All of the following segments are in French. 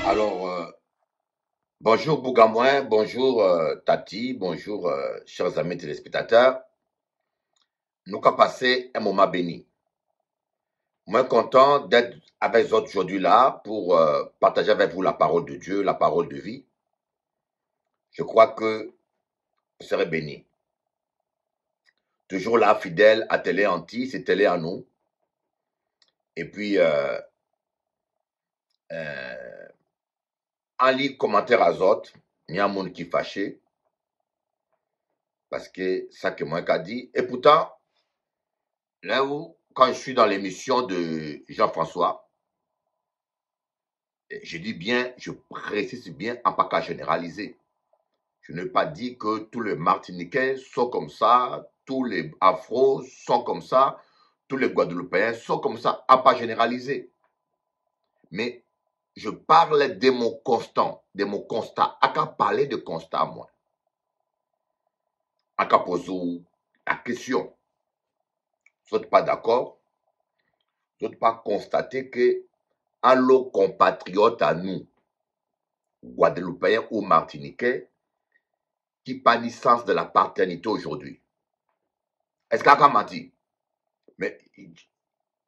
Alors, bonjour Bougamouin, bonjour Tati, bonjour chers amis téléspectateurs. Nous avons passé un moment béni. Moi, content d'être avec vous aujourd'hui là pour partager avec vous la parole de Dieu, la parole de vie. Je crois que vous serez bénis. Toujours là, fidèle à Télé Anti, c'est Télé à nous. Et puis, en lit commentaire azote, il y a un monde qui est fâché. Parce que ça que moi qu'a dit. Et pourtant, là où, quand je suis dans l'émission de Jean-François, je dis bien, je précise bien, en pas qu'à généraliser. Je n'ai pas dit que tous les Martiniquais sont comme ça, tous les Afros sont comme ça, tous les Guadeloupéens sont comme ça, à pas généraliser. Mais je parle de mon constat, à qu'à parler de constat, moi. À qu'à poser la question. Vous n'êtes pas d'accord? Vous n'êtes pas constaté que à nos compatriotes à nous, Guadeloupéens ou Martiniquais, qui pas licence de la paternité aujourd'hui. Est-ce qu'à m'a dit? Mais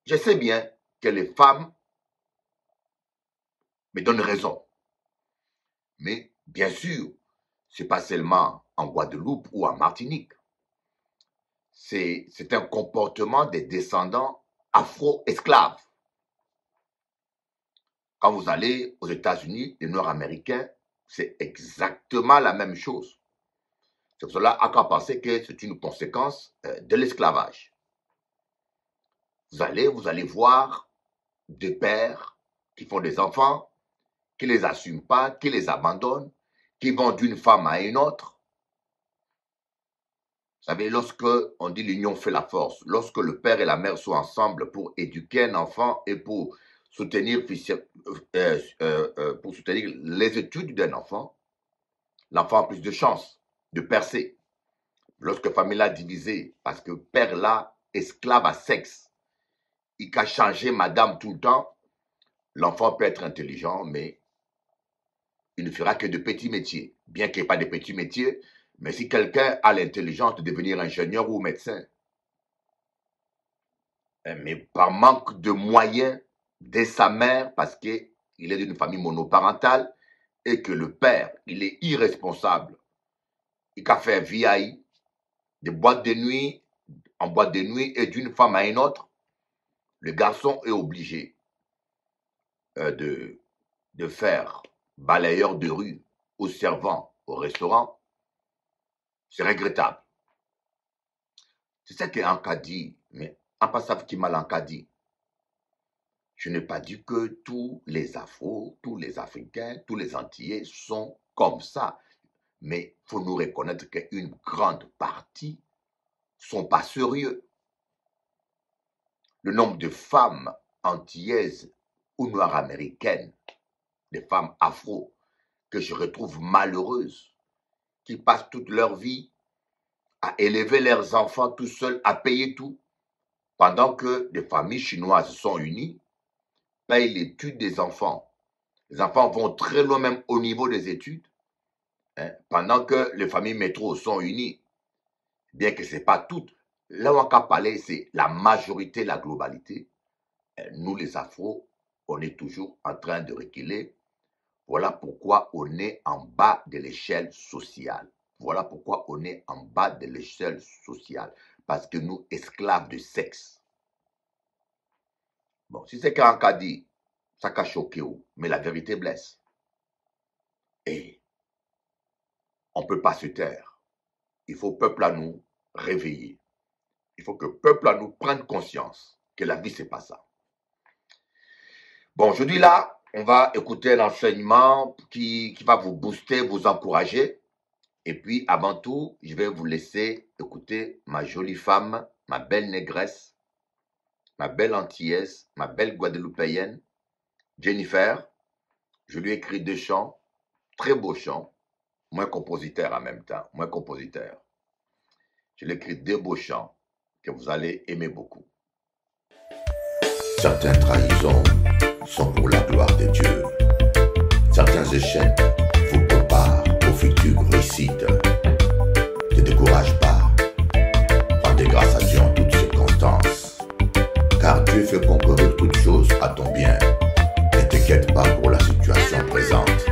je sais bien que les femmes me donnent raison. Mais bien sûr, ce n'est pas seulement en Guadeloupe ou en Martinique. C'est un comportement des descendants afro-esclaves. Quand vous allez aux États-Unis, les Nord-Américains, c'est exactement la même chose. C'est pour cela qu'on pense que c'est une conséquence de l'esclavage. Vous allez voir des pères qui font des enfants, qui ne les assument pas, qui les abandonnent, qui vont d'une femme à une autre. Vous savez, lorsque on dit l'union fait la force, lorsque le père et la mère sont ensemble pour éduquer un enfant et pour soutenir les études d'un enfant, l'enfant a plus de chances de percer. Lorsque famille là divisée, parce que père là, esclave à sexe, il a changé madame tout le temps, l'enfant peut être intelligent, mais il ne fera que de petits métiers. Bien qu'il n'y ait pas de petits métiers, mais si quelqu'un a l'intelligence de devenir ingénieur ou médecin, mais par manque de moyens de sa mère, parce qu'il est d'une famille monoparentale, et que le père, il est irresponsable, il a fait VI, de boîte de nuit en boîte de nuit et d'une femme à une autre, le garçon est obligé de faire balayeur de rue ou servant au restaurant. C'est regrettable. C'est ça qu'un cas dit, mais en passant qui m'a l'en dit. Je n'ai pas dit que tous les Afros, tous les Africains, tous les Antillais sont comme ça. Mais il faut nous reconnaître qu'une grande partie ne sont pas sérieux. Le nombre de femmes antillaises ou noires américaines, des femmes afro, que je retrouve malheureuses, qui passent toute leur vie à élever leurs enfants tout seuls, à payer tout, pendant que des familles chinoises sont unies, payent l'étude des enfants. Les enfants vont très loin même au niveau des études, pendant que les familles métro sont unies, bien que ce n'est pas toutes. Là où on a parlé, c'est la majorité, la globalité. Nous, les Afros, on est toujours en train de reculer. Voilà pourquoi on est en bas de l'échelle sociale. Voilà pourquoi on est en bas de l'échelle sociale. Parce que nous, esclaves de sexe. Bon, si c'est qu'un cas dit, ça a choqué, mais la vérité blesse. Et on ne peut pas se taire. Il faut peuple à nous réveiller. Il faut que peuple à nous prenne conscience que la vie, c'est pas ça. Bon, aujourd'hui là, on va écouter un enseignement qui va vous booster, vous encourager. Et puis, avant tout, je vais vous laisser écouter ma jolie femme, ma belle négresse, ma belle antillaise, ma belle guadeloupéenne, Jennifer. Je lui ai écrit 2 chants, très beaux chants, moi compositeur en même temps, moi compositeur. Je lui ai écrit 2 beaux chants que vous allez aimer beaucoup. Certaines trahisons sont pour la gloire de Dieu. échecs vous préparent aux futures réussites. Ne décourage pas. Rendez grâce à Dieu en toutes circonstances. Car Dieu fait concourir toutes choses à ton bien. Ne t'inquiète pas pour la situation présente.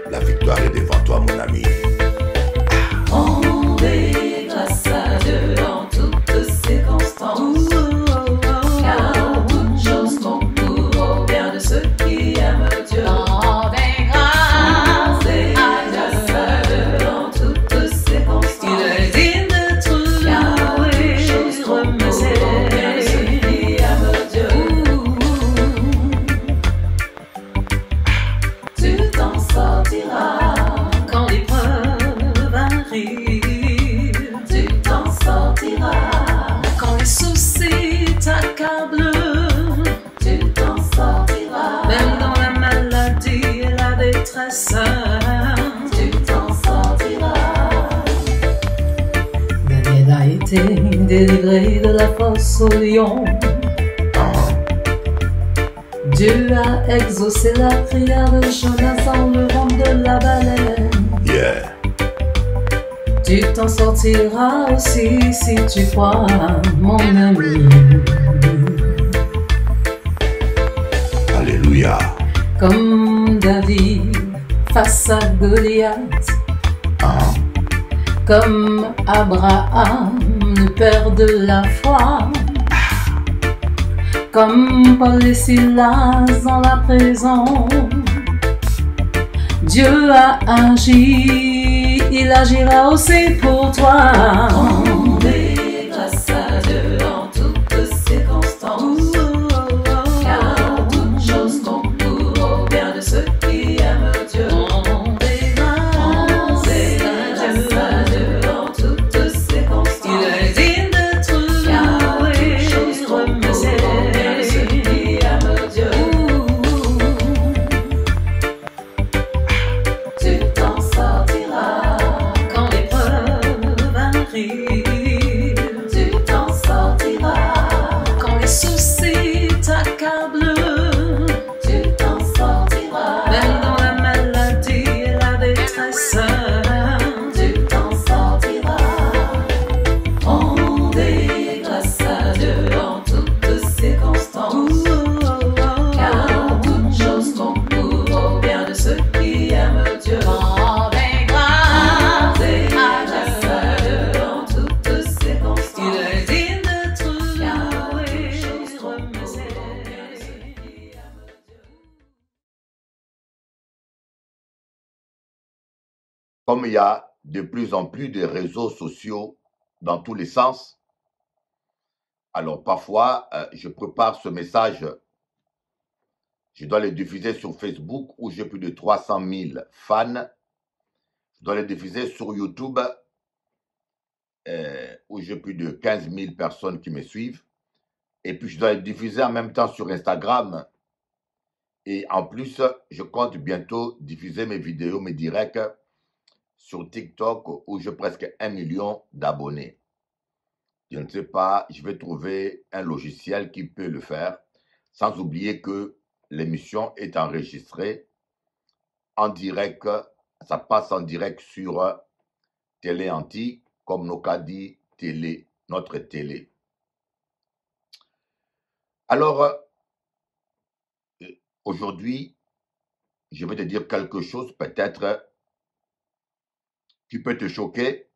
La victoire est devant toi, mon ami. Rendez grâce à Dieu en toutes circonstances. Car toutes choses concourent au bien de ceux qui aiment Dieu. Rendez grâce à Dieu en toutes circonstances. Il est digne d'être car toutes choses concourent au bien de ceux qui aiment Dieu. Tu t'en sortiras quand l'épreuve arrive. Tu t'en sortiras quand les soucis t'accablent. Tu t'en sortiras même dans la maladie et la détresse. Tu t'en sortiras. Daniel a été délivré de la fosse au lion. Dieu a exaucé la prière de Jonas dans le ventre de la baleine. Yeah. Tu t'en sortiras aussi si tu crois, mon ami. Alléluia. Comme David face à Goliath. Comme Abraham, le père de la foi. Comme Paul et Silas dans la prison. Dieu a agi, il agira aussi pour toi. Rendez grâce à Dieu en toutes circonstances. Car toutes choses concourent au bien de ceux qui aiment Dieu. Rendez grâce à Dieu en toutes circonstances. Il est digne d'être loué, toutes choses concourent au bien de ceux qui aiment Dieu. Tu t'en sortiras quand l'épreuve arrive. Tu t'en sortiras quand les soucis t'accablent. Tu t'en sortiras même dans la maladie et la détresse. Tu t'en sortiras. Rendez grâce à Dieu en toutes circonstances. Car toutes choses concourent au bien de ceux qui aiment Dieu. Rendez grâce à Dieu en toutes circonstances. Il est digne d'être loué, choses concourent au bien de ceux qui aiment Dieu. Comme il y a de plus en plus de réseaux sociaux dans tous les sens, alors parfois, je prépare ce message, je dois le diffuser sur Facebook où j'ai plus de 300 000 fans. Je dois le diffuser sur YouTube où j'ai plus de 15 000 personnes qui me suivent. Et puis, je dois le diffuser en même temps sur Instagram. Et en plus, je compte bientôt diffuser mes vidéos, mes directs sur TikTok où j'ai presque 1 million d'abonnés. Je ne sais pas, je vais trouver un logiciel qui peut le faire, sans oublier que l'émission est enregistrée en direct, ça passe en direct sur Télé Anti, comme Nokadi Télé, notre télé. Alors, aujourd'hui, je vais te dire quelque chose peut-être qui peut te choquer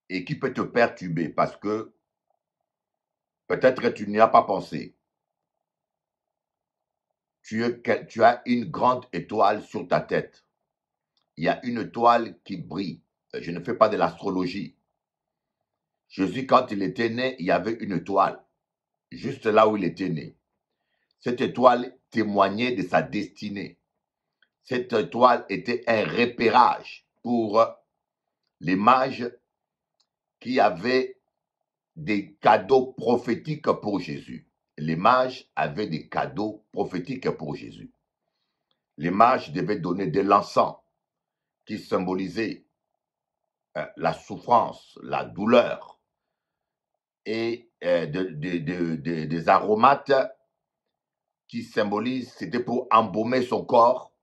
et qui peut te perturber parce que peut-être tu n'y as pas pensé. Tu as une grande étoile sur ta tête. Il y a une étoile qui brille. Je ne fais pas de l'astrologie. Jésus, quand il était né, il y avait une étoile, juste là où il était né. Cette étoile témoignait de sa destinée. Cette étoile était un repérage pour les mages qui avaient des cadeaux prophétiques pour Jésus. Les mages avaient des cadeaux prophétiques pour Jésus. Les mages devaient donner de l'encens qui symbolisait la souffrance, la douleur, et des aromates qui symbolisent, c'était pour embaumer son corps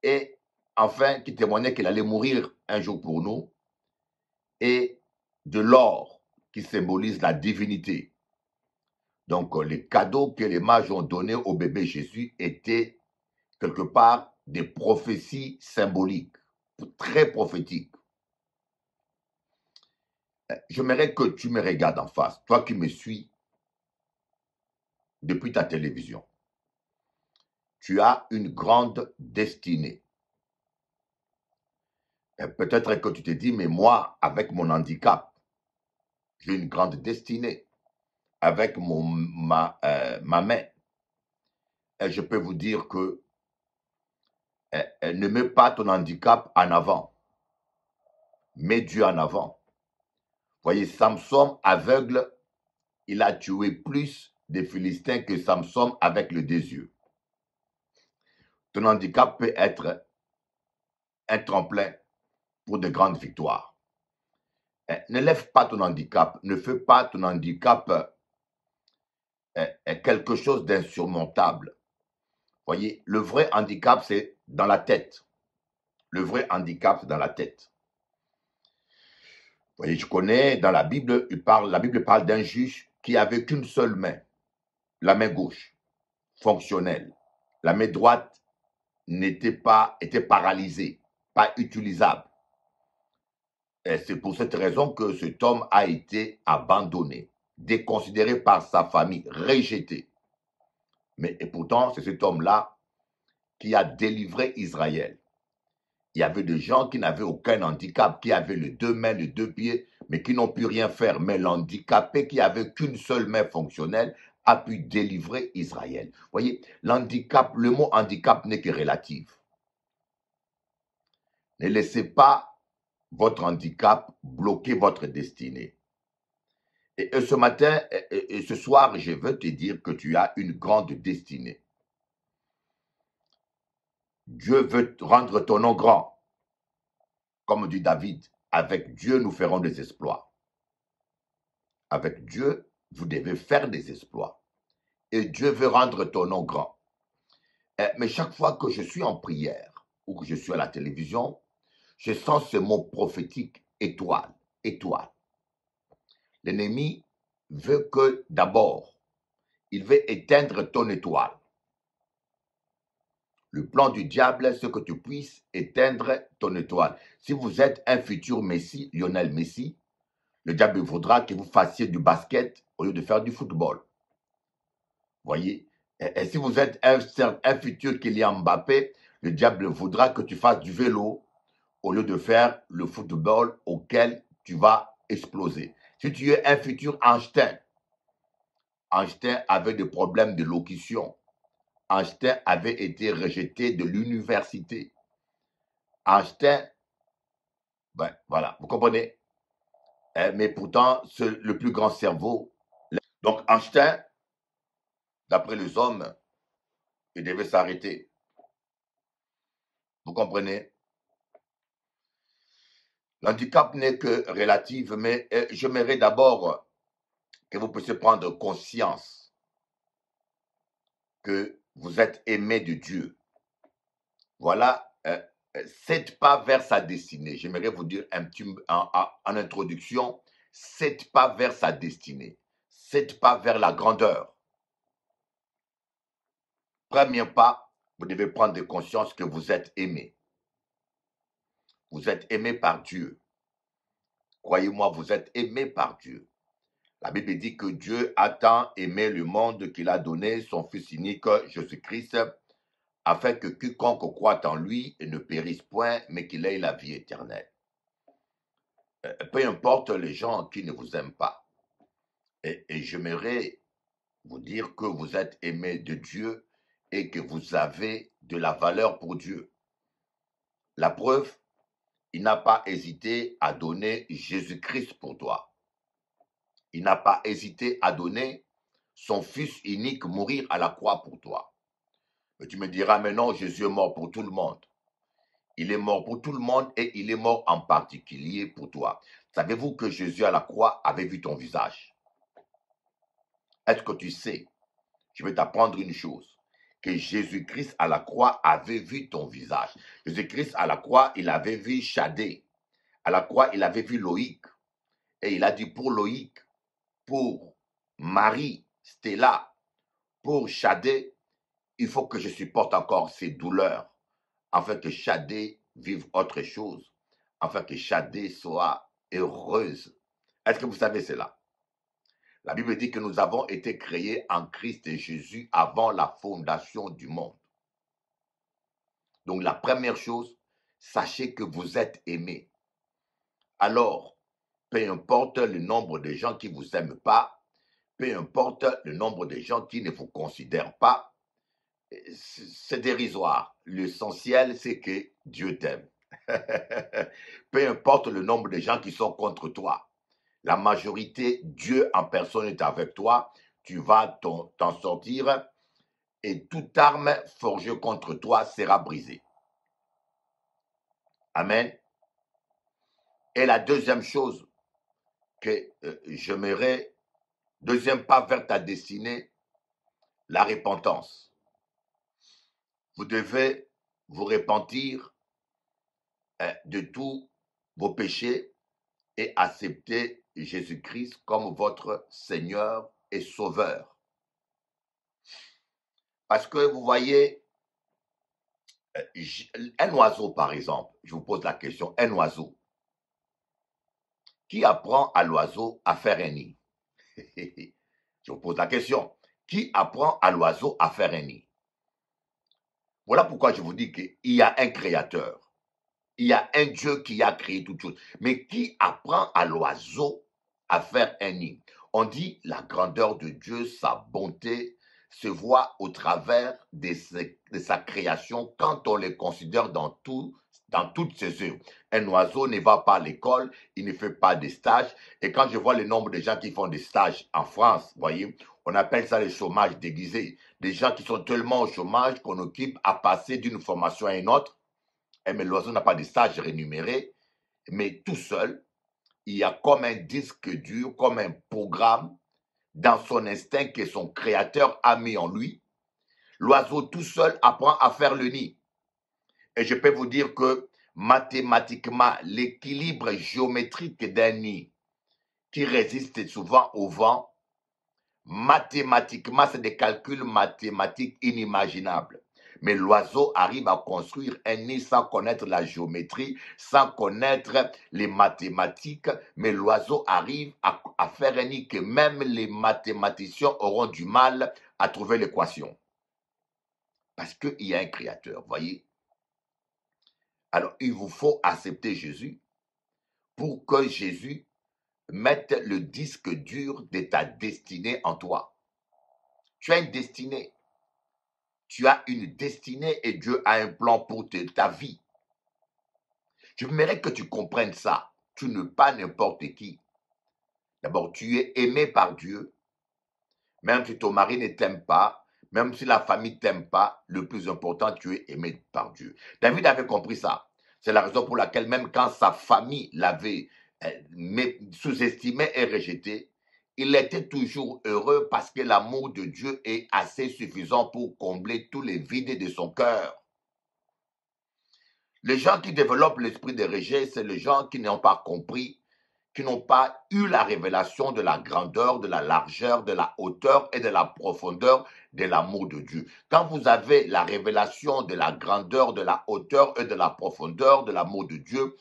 et enfin qui témoignait qu'il allait mourir un jour pour nous, et de l'or qui symbolise la divinité. Donc les cadeaux que les mages ont donnés au bébé Jésus étaient quelque part des prophéties symboliques, très prophétiques. J'aimerais que tu me regardes en face, toi qui me suis depuis ta télévision. Tu as une grande destinée. Peut-être que tu te dis, mais moi, avec mon handicap, j'ai une grande destinée. Avec ma main, je peux vous dire que ne mets pas ton handicap en avant. Mets Dieu en avant. Voyez, Samson aveugle, il a tué plus de Philistins que Samson avec le désyeux. Ton handicap peut être un tremplin pour de grandes victoires. Ne lève pas ton handicap, ne fais pas ton handicap quelque chose d'insurmontable. Voyez, le vrai handicap, c'est dans la tête. Le vrai handicap, c'est dans la tête. Vous voyez, je connais, dans la Bible, la Bible parle d'un juge qui avait qu'une seule main, la main gauche, fonctionnelle. La main droite était paralysée, pas utilisable. Et c'est pour cette raison que cet homme a été abandonné, déconsidéré par sa famille, rejeté. Et pourtant, c'est cet homme-là qui a délivré Israël. Il y avait des gens qui n'avaient aucun handicap, qui avaient les deux mains, les deux pieds, mais qui n'ont pu rien faire. Mais l'handicapé qui avait qu'une seule main fonctionnelle a pu délivrer Israël. Vous voyez, l'handicap, le mot handicap n'est que relatif. Ne laissez pas votre handicap bloquer votre destinée. Et ce matin et ce soir, je veux te dire que tu as une grande destinée. Dieu veut rendre ton nom grand. Comme dit David, avec Dieu, nous ferons des exploits. Avec Dieu, vous devez faire des exploits. Et Dieu veut rendre ton nom grand. Mais chaque fois que je suis en prière ou que je suis à la télévision, je sens ce mot prophétique, étoile, étoile. L'ennemi veut que d'abord, il veut éteindre ton étoile. Le plan du diable, c'est que tu puisses éteindre ton étoile. Si vous êtes un futur Messi, Lionel Messi, le diable voudra que vous fassiez du basket au lieu de faire du football. Voyez, et si vous êtes un futur Kylian Mbappé, le diable voudra que tu fasses du vélo au lieu de faire le football auquel tu vas exploser. Si tu es un futur Einstein, Einstein avait des problèmes de locution. Einstein avait été rejeté de l'université. Einstein, ben voilà, vous comprenez? Mais pourtant, c'est le plus grand cerveau. Donc Einstein, d'après les hommes, il devait s'arrêter. Vous comprenez? L'handicap n'est que relatif, mais j'aimerais d'abord que vous puissiez prendre conscience que vous êtes aimé de Dieu. Voilà 7 pas vers sa destinée. J'aimerais vous dire un petit, en introduction, 7 pas vers sa destinée. 7 pas vers la grandeur. Premier pas, vous devez prendre conscience que vous êtes aimé. Vous êtes aimé par Dieu. Croyez-moi, vous êtes aimé par Dieu. La Bible dit que Dieu a tant aimé le monde qu'il a donné son Fils unique, Jésus-Christ, afin que quiconque croit en lui ne périsse point, mais qu'il ait la vie éternelle. Peu importe les gens qui ne vous aiment pas. Et j'aimerais vous dire que vous êtes aimé de Dieu et que vous avez de la valeur pour Dieu. La preuve, il n'a pas hésité à donner Jésus-Christ pour toi. Il n'a pas hésité à donner son Fils unique mourir à la croix pour toi. Mais tu me diras, mais non, Jésus est mort pour tout le monde. Il est mort pour tout le monde et il est mort en particulier pour toi. Savez-vous que Jésus à la croix avait vu ton visage? Est-ce que tu sais? Je vais t'apprendre une chose. que Jésus-Christ à la croix avait vu ton visage. Jésus-Christ à la croix, il avait vu Shadé. À la croix, il avait vu Loïc. Et il a dit pour Loïc, pour Marie, Stella, pour Shadé, il faut que je supporte encore ces douleurs, afin que Shadé vive autre chose, afin que Shadé soit heureuse. Est-ce que vous savez cela? La Bible dit que nous avons été créés en Christ et Jésus avant la fondation du monde. Donc la première chose, sachez que vous êtes aimés. Alors, peu importe le nombre de gens qui ne vous aiment pas, peu importe le nombre de gens qui ne vous considèrent pas, c'est dérisoire. L'essentiel, c'est que Dieu t'aime. Peu importe le nombre de gens qui sont contre toi, la majorité, Dieu en personne est avec toi, tu vas t'en sortir et toute arme forgée contre toi sera brisée. Amen. Et la deuxième chose que j'aimerais, deuxième pas vers ta destinée, la repentance. Vous devez vous repentir de tous vos péchés et accepter Jésus-Christ comme votre Seigneur et Sauveur. Parce que vous voyez, un oiseau par exemple, je vous pose la question, un oiseau, qui apprend à l'oiseau à faire un nid? Je vous pose la question, qui apprend à l'oiseau à faire un nid? Voilà pourquoi je vous dis qu'il y a un créateur. Il y a un Dieu qui a créé toutes choses. Mais qui apprend à l'oiseau à faire un nid? On dit la grandeur de Dieu, sa bonté se voit au travers de sa création quand on les considère dans toutes ses œuvres. Un oiseau ne va pas à l'école, il ne fait pas de stages. Et quand je vois le nombre de gens qui font des stages en France, vous voyez, on appelle ça le chômage déguisé. Des gens qui sont tellement au chômage qu'on occupe à passer d'une formation à une autre. Mais l'oiseau n'a pas de stage rémunéré, mais tout seul, il y a comme un disque dur, comme un programme dans son instinct que son créateur a mis en lui. L'oiseau tout seul apprend à faire le nid. Et je peux vous dire que mathématiquement, l'équilibre géométrique d'un nid qui résiste souvent au vent, mathématiquement, c'est des calculs mathématiques inimaginables. Mais l'oiseau arrive à construire un nid sans connaître la géométrie, sans connaître les mathématiques, mais l'oiseau arrive à faire un nid que même les mathématiciens auront du mal à trouver l'équation. Parce qu'il y a un créateur, voyez. Alors, il vous faut accepter Jésus pour que Jésus mette le disque dur de ta destinée en toi. Tu as une destinée. Tu as une destinée et Dieu a un plan pour ta vie. Je voudrais que tu comprennes ça. Tu n'es pas n'importe qui. D'abord, tu es aimé par Dieu. Même si ton mari ne t'aime pas, même si la famille ne t'aime pas, le plus important, tu es aimé par Dieu. David avait compris ça. C'est la raison pour laquelle même quand sa famille l'avait sous-estimé et rejeté, il était toujours heureux parce que l'amour de Dieu est assez suffisant pour combler tous les vides de son cœur. Les gens qui développent l'esprit de rejet, c'est les gens qui n'ont pas compris, qui n'ont pas eu la révélation de la grandeur, de la largeur, de la hauteur et de la profondeur de l'amour de Dieu. Quand vous avez la révélation de la grandeur, de la hauteur et de la profondeur de l'amour de Dieu,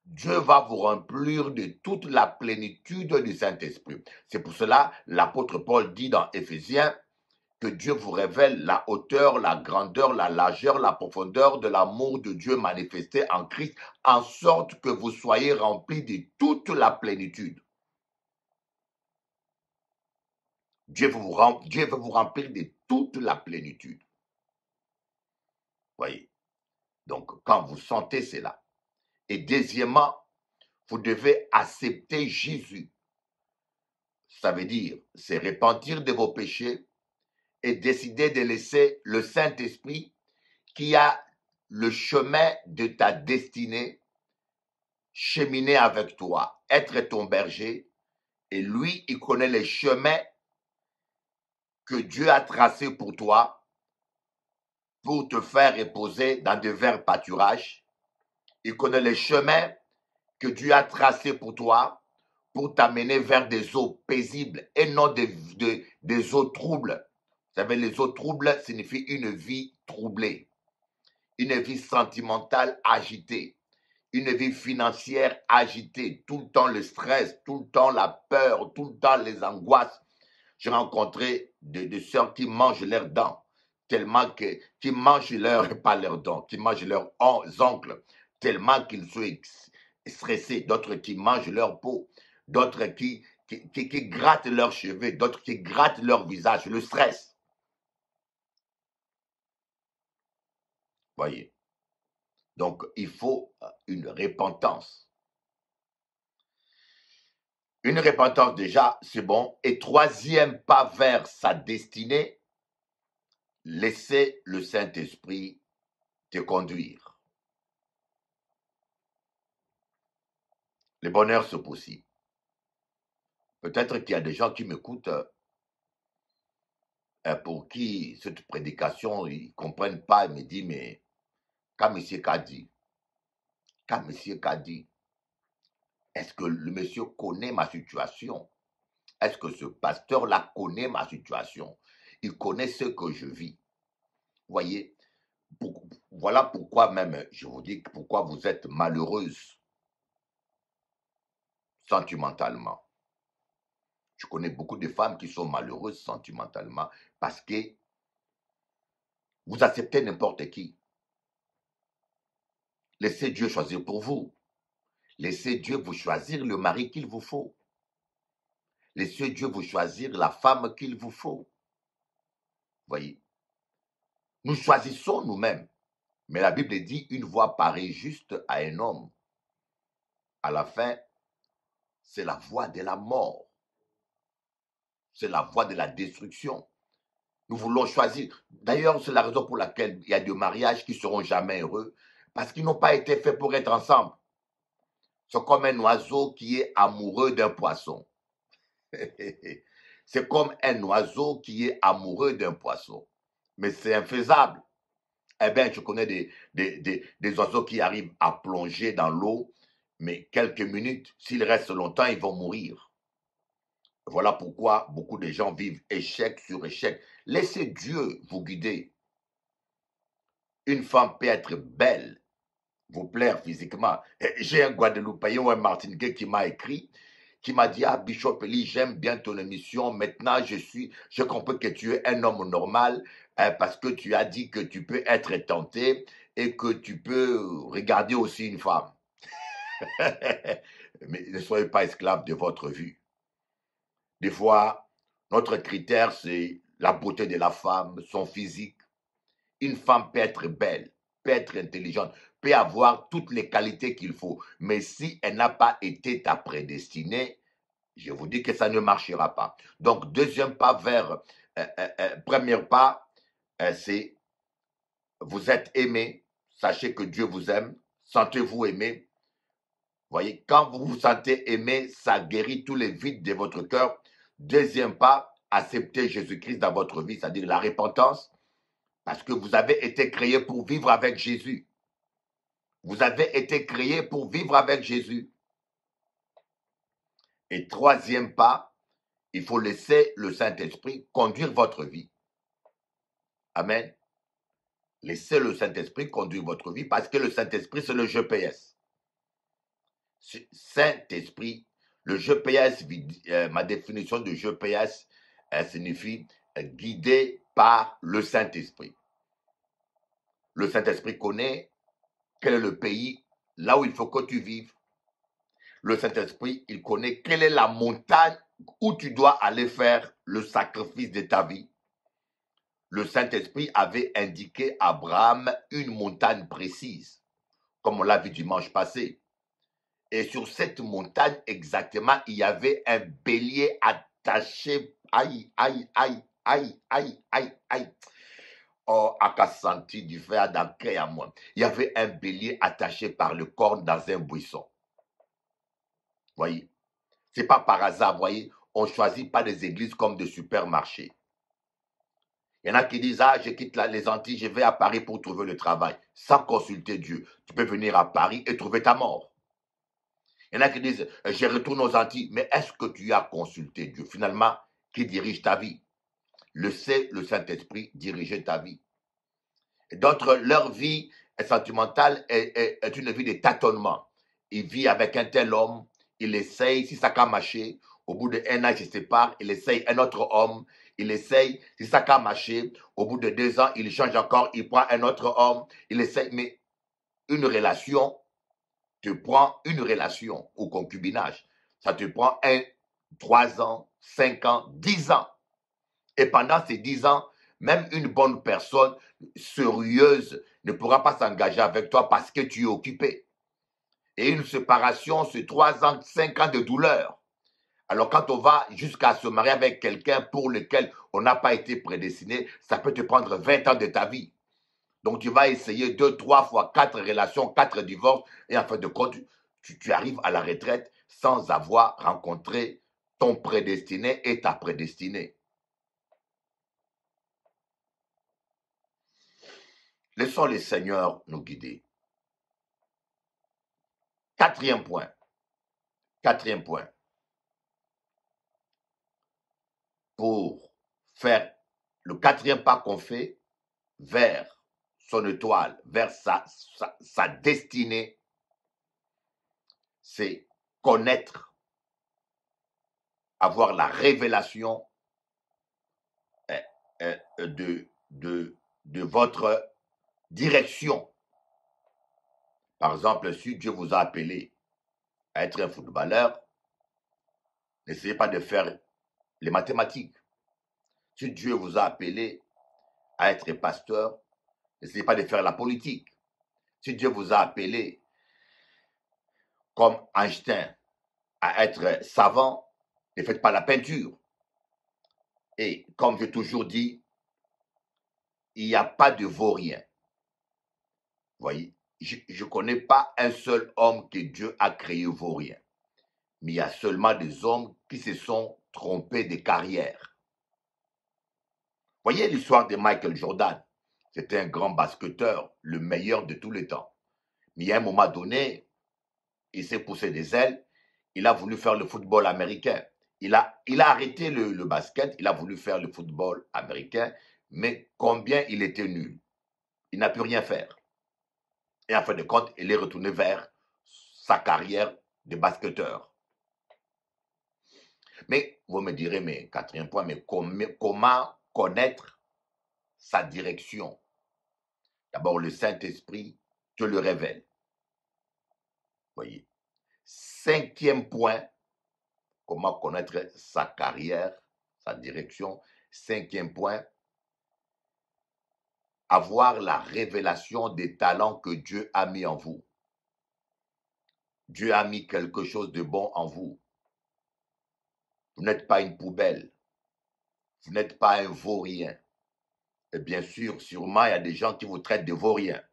Dieu va vous remplir de toute la plénitude du Saint-Esprit. C'est pour cela, l'apôtre Paul dit dans Éphésiens que Dieu vous révèle la hauteur, la grandeur, la largeur, la profondeur de l'amour de Dieu manifesté en Christ, en sorte que vous soyez remplis de toute la plénitude. Dieu veut vous remplir de toute la plénitude. Voyez. Donc, quand vous sentez cela, et deuxièmement, vous devez accepter Jésus. Ça veut dire, c'est repentir de vos péchés et décider de laisser le Saint-Esprit qui a le chemin de ta destinée cheminer avec toi, être ton berger. Et lui, il connaît les chemins que Dieu a tracés pour toi. pour te faire reposer dans de verts pâturages. Il connaît les chemins que Dieu a tracés pour toi, pour t'amener vers des eaux paisibles et non des eaux troubles. Vous savez, les eaux troubles signifient une vie troublée, une vie sentimentale agitée, une vie financière agitée, tout le temps le stress, tout le temps la peur, tout le temps les angoisses. J'ai rencontré des sœurs qui mangent leurs dents, tellement qui mangent pas leurs dents, qui mangent leurs ongles, tellement qu'ils sont stressés, d'autres qui mangent leur peau, d'autres qui grattent leurs cheveux, d'autres qui grattent leur visage, le stress. Voyez. Donc, il faut une repentance. Une repentance déjà, c'est bon. Et troisième pas vers sa destinée, laissez le Saint-Esprit te conduire. Le bonheur se poursuit. Peut-être qu'il y a des gens qui m'écoutent pour qui cette prédication, ils ne comprennent pas. Ils me disent, mais quand monsieur qu'a dit, est-ce que le monsieur connaît ma situation? Est-ce que ce pasteur-là connaît ma situation? Il connaît ce que je vis. Voyez, voilà pourquoi même, je vous dis pourquoi vous êtes malheureuse sentimentalement. Je connais beaucoup de femmes qui sont malheureuses sentimentalement parce que vous acceptez n'importe qui. Laissez Dieu choisir pour vous. Laissez Dieu vous choisir le mari qu'il vous faut. Laissez Dieu vous choisir la femme qu'il vous faut. Voyez, nous choisissons nous-mêmes. Mais la Bible dit une voix paraît juste à un homme. À la fin, c'est la voie de la mort. C'est la voie de la destruction. Nous voulons choisir. D'ailleurs, c'est la raison pour laquelle il y a des mariages qui ne seront jamais heureux, parce qu'ils n'ont pas été faits pour être ensemble. C'est comme un oiseau qui est amoureux d'un poisson. C'est comme un oiseau qui est amoureux d'un poisson. Mais c'est infaisable. Eh bien, je connais des oiseaux qui arrivent à plonger dans l'eau, mais quelques minutes, s'ils restent longtemps, ils vont mourir. Voilà pourquoi beaucoup de gens vivent échec sur échec. Laissez Dieu vous guider. Une femme peut être belle, vous plaire physiquement. J'ai un Guadeloupéen ou un Martiniquais qui m'a écrit, qui m'a dit, ah, Bishop Eli, j'aime bien ton émission. Maintenant, je comprends que tu es un homme normal parce que tu as dit que tu peux être tenté et que tu peux regarder aussi une femme. Mais ne soyez pas esclave de votre vue. Des fois, notre critère, c'est la beauté de la femme, son physique. Une femme peut être belle, peut être intelligente, peut avoir toutes les qualités qu'il faut. Mais si elle n'a pas été ta prédestinée, je vous dis que ça ne marchera pas. Donc, deuxième pas vers, premier pas, c'est vous êtes aimé, sachez que Dieu vous aime, sentez-vous aimé. Voyez, quand vous vous sentez aimé, ça guérit tous les vides de votre cœur. Deuxième pas, acceptez Jésus-Christ dans votre vie, c'est-à-dire la repentance, parce que vous avez été créé pour vivre avec Jésus. Vous avez été créé pour vivre avec Jésus. Et troisième pas, il faut laisser le Saint-Esprit conduire votre vie. Amen. Laissez le Saint-Esprit conduire votre vie parce que le Saint-Esprit, c'est le GPS. Saint-Esprit, le GPS, ma définition de GPS signifie guidé par le Saint-Esprit. Le Saint-Esprit connaît quel est le pays, là où il faut que tu vives. Le Saint-Esprit, il connaît quelle est la montagne où tu dois aller faire le sacrifice de ta vie. Le Saint-Esprit avait indiqué à Abraham une montagne précise, comme on l'a vu dimanche passé. Et sur cette montagne, exactement, il y avait un bélier attaché. Aïe, aïe, aïe, aïe, aïe, aïe, aïe. Oh, Akasanti du fer à moi. Il y avait un bélier attaché par le corne dans un buisson. Voyez, c'est pas par hasard, voyez, on ne choisit pas des églises comme des supermarchés. Il y en a qui disent, ah, je quitte les Antilles, je vais à Paris pour trouver le travail, sans consulter Dieu. Tu peux venir à Paris et trouver ta mort. Il y en a qui disent, je retourne aux Antilles, mais est-ce que tu as consulté Dieu? Finalement, qui dirige ta vie? Le Saint-Esprit dirigeait ta vie. D'autres, leur vie sentimentale est une vie de tâtonnement. Il vit avec un tel homme, il essaye, si ça a marché, au bout d'un an, il se sépare, il essaye un autre homme, il essaye, si ça a marché, au bout de 2 ans, il change encore, il prend un autre homme, il essaye, mais une relation te prend une relation au concubinage. Ça te prend 3 ans, 5 ans, 10 ans. Et pendant ces 10 ans, même une bonne personne sérieuse ne pourra pas s'engager avec toi parce que tu es occupé. Et une séparation, c'est 3 ans, 5 ans de douleur. Alors quand on va jusqu'à se marier avec quelqu'un pour lequel on n'a pas été prédestiné, ça peut te prendre 20 ans de ta vie. Donc tu vas essayer 2, 3 fois 4 relations, 4 divorces, et en fin de compte, tu arrives à la retraite sans avoir rencontré ton prédestiné et ta prédestinée. Laissons les seigneurs nous guider. Quatrième point. Pour faire le 4e pas qu'on fait vers son étoile, vers sa destinée, c'est connaître, avoir la révélation de votre direction. Par exemple, si Dieu vous a appelé à être un footballeur, n'essayez pas de faire les mathématiques. Si Dieu vous a appelé à être pasteur, n'essayez pas de faire la politique. Si Dieu vous a appelé, comme Einstein, à être savant, ne faites pas la peinture. Et comme j'ai toujours dit, il n'y a pas de vaurien. Vous voyez, je ne connais pas un seul homme que Dieu a créé vaurien. Mais il y a seulement des hommes qui se sont trompés de carrière. Voyez l'histoire de Michael Jordan. C'était un grand basketteur, le meilleur de tous les temps. Mais à un moment donné, il s'est poussé des ailes, il a voulu faire le football américain. Il a arrêté le basket, il a voulu faire le football américain, mais combien il était nul. Il n'a pu rien faire. Et en fin de compte, il est retourné vers sa carrière de basketteur. Mais vous me direz, mais 4e point, mais comment connaître sa direction? D'abord, le Saint-Esprit te le révèle. Voyez. 5e point, comment connaître sa carrière, sa direction. 5e point, avoir la révélation des talents que Dieu a mis en vous. Dieu a mis quelque chose de bon en vous. Vous n'êtes pas une poubelle. Vous n'êtes pas un vaurien. Et bien sûr, sûrement, il y a des gens qui vous traitent de vaurien.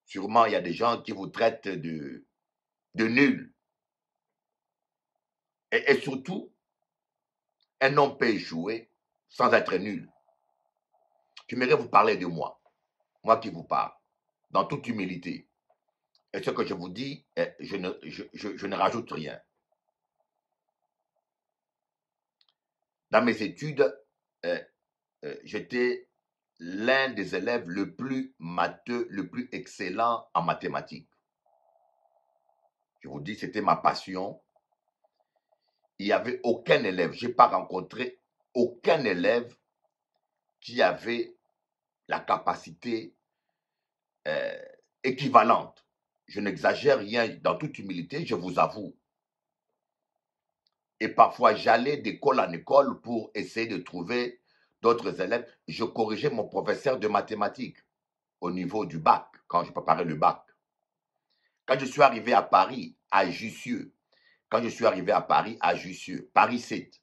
Sûrement, il y a des gens qui vous traitent de nuls. Et surtout, un homme peut échouer sans être nul. J'aimerais vous parler de moi qui vous parle, dans toute humilité. Et ce que je vous dis, je ne rajoute rien. Dans mes études, j'étais l'un des élèves le plus matheux, le plus excellent en mathématiques. Je vous dis, c'était ma passion. Il n'y avait aucun élève, je n'ai pas rencontré aucun élève qui avait la capacité équivalente. Je n'exagère rien, dans toute humilité, je vous avoue. Et parfois, j'allais d'école en école pour essayer de trouver d'autres élèves. Je corrigeais mon professeur de mathématiques au niveau du bac, quand je préparais le bac. Quand je suis arrivé à Paris, à Jussieu, Paris 7,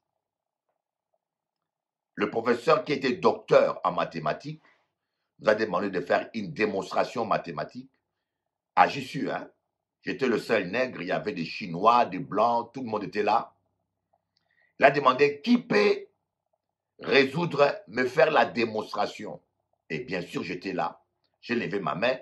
le professeur qui était docteur en mathématiques nous a demandé de faire une démonstration mathématique à Jussieu. Hein. J'étais le seul nègre, il y avait des Chinois, des Blancs, tout le monde était là. Il a demandé qui peut résoudre, me faire la démonstration. Et bien sûr, j'étais là. J'ai levé ma main.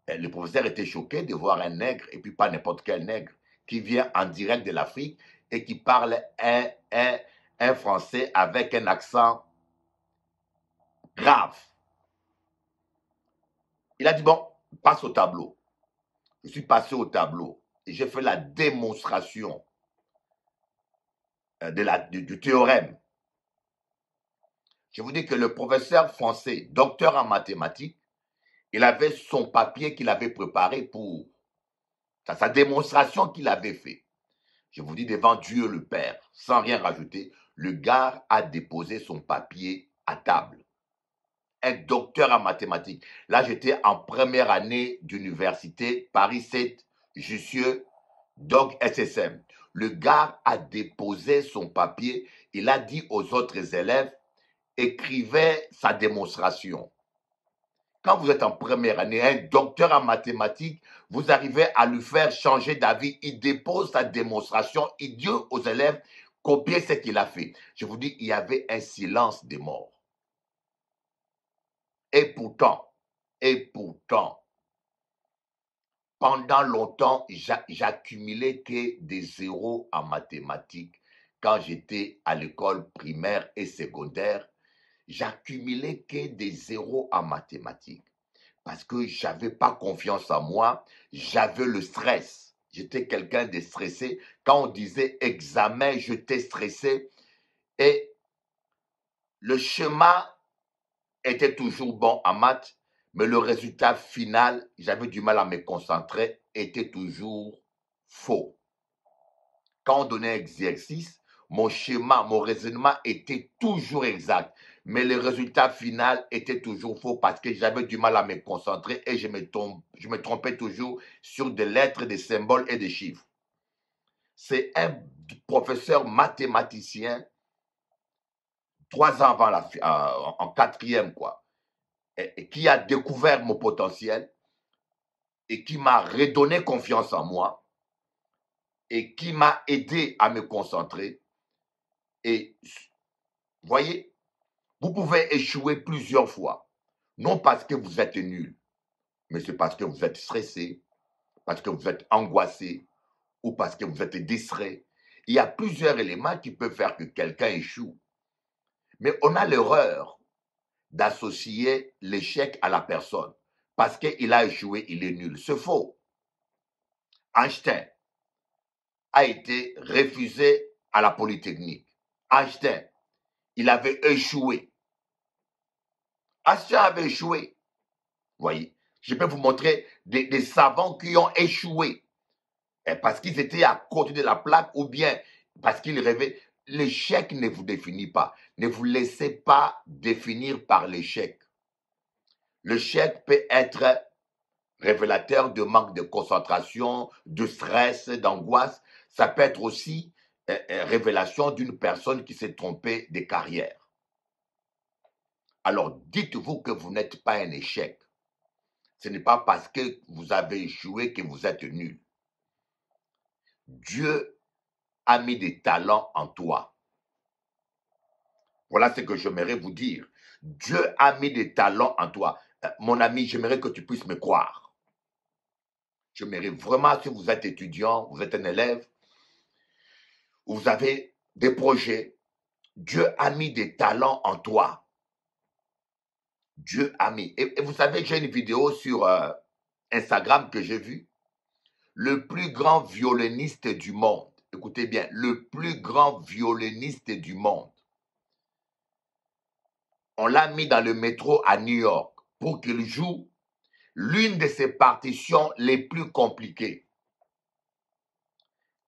Et le professeur était choqué de voir un nègre, et puis pas n'importe quel nègre, qui vient en direct de l'Afrique et qui parle un français avec un accent grave. Il a dit, bon, passe au tableau. Je suis passé au tableau et j'ai fait la démonstration du théorème. Je vous dis que le professeur français, docteur en mathématiques, il avait son papier qu'il avait préparé pour sa démonstration qu'il avait fait. Je vous dis devant Dieu le Père, sans rien rajouter, le gars a déposé son papier à table. Un docteur en mathématiques. Là, j'étais en première année d'université, Paris 7, Jussieu, donc SSM. Le gars a déposé son papier, il a dit aux autres élèves, écrivez sa démonstration. Quand vous êtes en première année, un docteur en mathématiques, vous arrivez à lui faire changer d'avis. Il dépose sa démonstration, il dit aux élèves, copiez ce qu'il a fait. Je vous dis, il y avait un silence de mort. Et pourtant, pendant longtemps, j'accumulais que des zéros en mathématiques. Quand j'étais à l'école primaire et secondaire, j'accumulais que des zéros en mathématiques. Parce que je n'avais pas confiance en moi, j'avais le stress. J'étais quelqu'un de stressé. Quand on disait examen, j'étais stressé. Et le schéma était toujours bon en maths, mais le résultat final, j'avais du mal à me concentrer, était toujours faux. Quand on donnait un exercice, mon schéma, mon raisonnement était toujours exact, mais le résultat final était toujours faux parce que j'avais du mal à me concentrer et je me trompais toujours sur des lettres, des symboles et des chiffres. C'est un professeur mathématicien, 3 ans avant en 4e, quoi, et qui a découvert mon potentiel et qui m'a redonné confiance en moi et qui m'a aidé à me concentrer. Et voyez, vous pouvez échouer plusieurs fois, non parce que vous êtes nul, mais c'est parce que vous êtes stressé, parce que vous êtes angoissé ou parce que vous êtes distrait. Il y a plusieurs éléments qui peuvent faire que quelqu'un échoue. Mais on a l'erreur d'associer l'échec à la personne. Parce qu'il a échoué, il est nul. C'est faux. Einstein a été refusé à la Polytechnique. Einstein, il avait échoué. Einstein avait échoué. Voyez, je peux vous montrer des savants qui ont échoué. Et parce qu'ils étaient à côté de la plaque ou bien parce qu'ils rêvaient. L'échec ne vous définit pas. Ne vous laissez pas définir par l'échec. L'échec peut être révélateur de manque de concentration, de stress, d'angoisse. Ça peut être aussi révélation d'une personne qui s'est trompée de carrière. Alors, dites-vous que vous n'êtes pas un échec. Ce n'est pas parce que vous avez échoué que vous êtes nul. Dieu a mis des talents en toi. Voilà ce que j'aimerais vous dire. Dieu a mis des talents en toi. Mon ami, j'aimerais que tu puisses me croire. J'aimerais vraiment, si vous êtes étudiant, vous êtes un élève, vous avez des projets, Dieu a mis des talents en toi. Dieu a mis. Et vous savez, j'ai une vidéo sur Instagram que j'ai vue. Le plus grand violoniste du monde. Écoutez bien, le plus grand violoniste du monde. On l'a mis dans le métro à New York pour qu'il joue l'une de ses partitions les plus compliquées.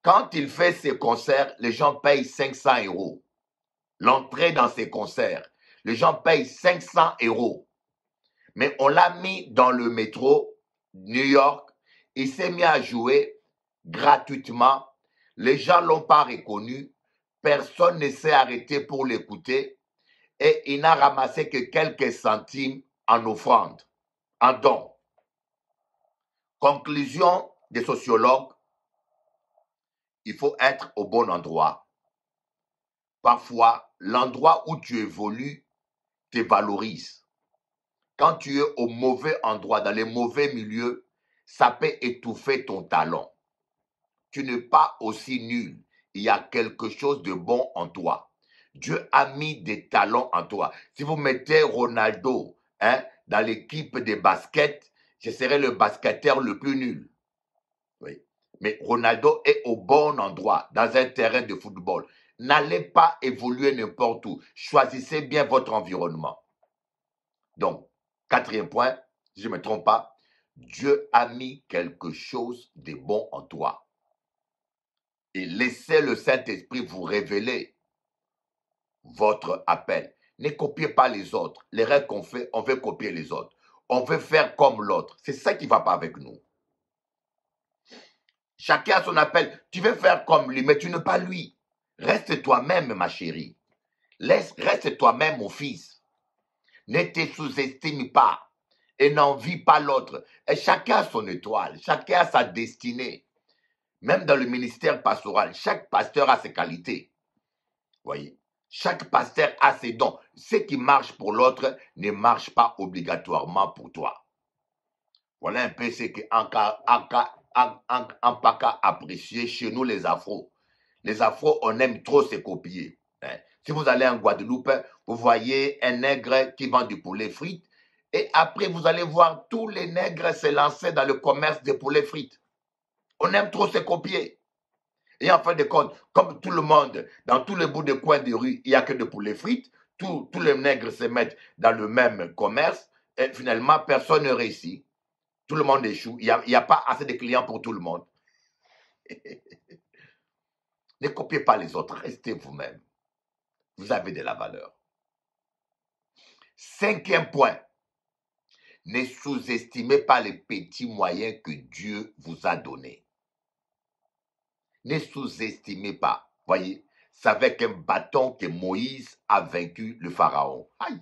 Quand il fait ses concerts, les gens payent 500 €. L'entrée dans ses concerts, les gens payent 500 €. Mais on l'a mis dans le métro, New York, il s'est mis à jouer gratuitement. Les gens ne l'ont pas reconnu, personne ne s'est arrêté pour l'écouter et il n'a ramassé que quelques centimes en offrande, en don. Conclusion des sociologues, il faut être au bon endroit. Parfois, l'endroit où tu évolues te valorise. Quand tu es au mauvais endroit, dans les mauvais milieux, ça peut étouffer ton talent. Tu n'es pas aussi nul. Il y a quelque chose de bon en toi. Dieu a mis des talents en toi. Si vous mettez Ronaldo dans l'équipe des baskets, je serai le basketteur le plus nul. Oui. Mais Ronaldo est au bon endroit, dans un terrain de football. N'allez pas évoluer n'importe où. Choisissez bien votre environnement. Donc, 4e point, si je ne me trompe pas, Dieu a mis quelque chose de bon en toi. Et laissez le Saint-Esprit vous révéler votre appel. Ne copiez pas les autres. Les règles qu'on fait, on veut copier les autres. On veut faire comme l'autre. C'est ça qui ne va pas avec nous. Chacun a son appel. Tu veux faire comme lui, mais tu n'es pas lui. Reste toi-même, ma chérie. Reste toi-même, mon fils. Ne te sous-estime pas et n'envie pas l'autre. Et chacun a son étoile. Chacun a sa destinée. Même dans le ministère pastoral, chaque pasteur a ses qualités. Voyez, chaque pasteur a ses dons. Ce qui marche pour l'autre ne marche pas obligatoirement pour toi. Voilà un peu ce qu'Anpaka apprécié chez nous les Afros. Les Afros, on aime trop se copier. Si vous allez en Guadeloupe, vous voyez un nègre qui vend du poulet frites et après vous allez voir tous les nègres se lancer dans le commerce des poulets frites. On aime trop se copier. Et en fin de compte, comme tout le monde, dans tous les bouts de coins de rue, il n'y a que des poulets frites, tous les nègres se mettent dans le même commerce et finalement, personne ne réussit. Tout le monde échoue. Il n'y a pas assez de clients pour tout le monde. Ne copiez pas les autres, restez vous-même. Vous avez de la valeur. 5e point, ne sous-estimez pas les petits moyens que Dieu vous a donnés. Ne sous-estimez pas. Voyez, c'est avec un bâton que Moïse a vaincu le Pharaon. Aïe!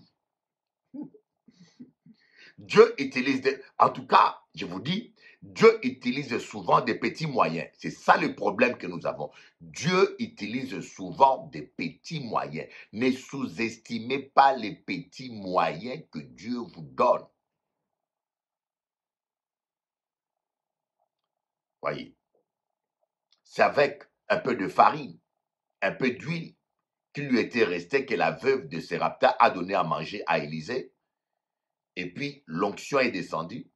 Dieu utilise, en tout cas, je vous dis, Dieu utilise souvent des petits moyens. C'est ça le problème que nous avons. Dieu utilise souvent des petits moyens. Ne sous-estimez pas les petits moyens que Dieu vous donne. Voyez, c'est avec un peu de farine, un peu d'huile qui lui était resté que la veuve de Sérapta a donné à manger à Élisée. Et puis, l'onction est descendue.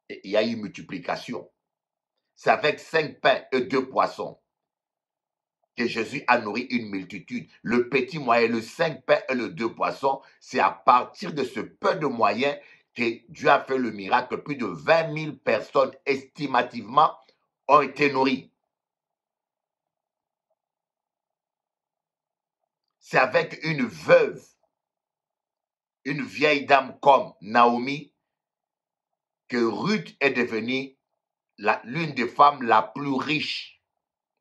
Et il y a eu multiplication. C'est avec 5 pains et 2 poissons que Jésus a nourri une multitude. Le petit moyen, le 5 pains et le 2 poissons, c'est à partir de ce peu de moyens que Dieu a fait le miracle. Plus de 20 000 personnes, estimativement, ont été nourries. C'est avec une veuve, une vieille dame comme Naomi, que Ruth est devenue l'une des femmes la plus riches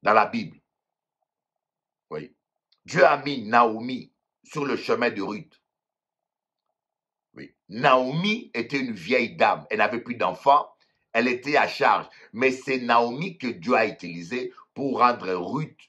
dans la Bible. Oui. Dieu a mis Naomi sur le chemin de Ruth. Oui. Naomi était une vieille dame. Elle n'avait plus d'enfants. Elle était à charge. Mais c'est Naomi que Dieu a utilisée pour rendre Ruth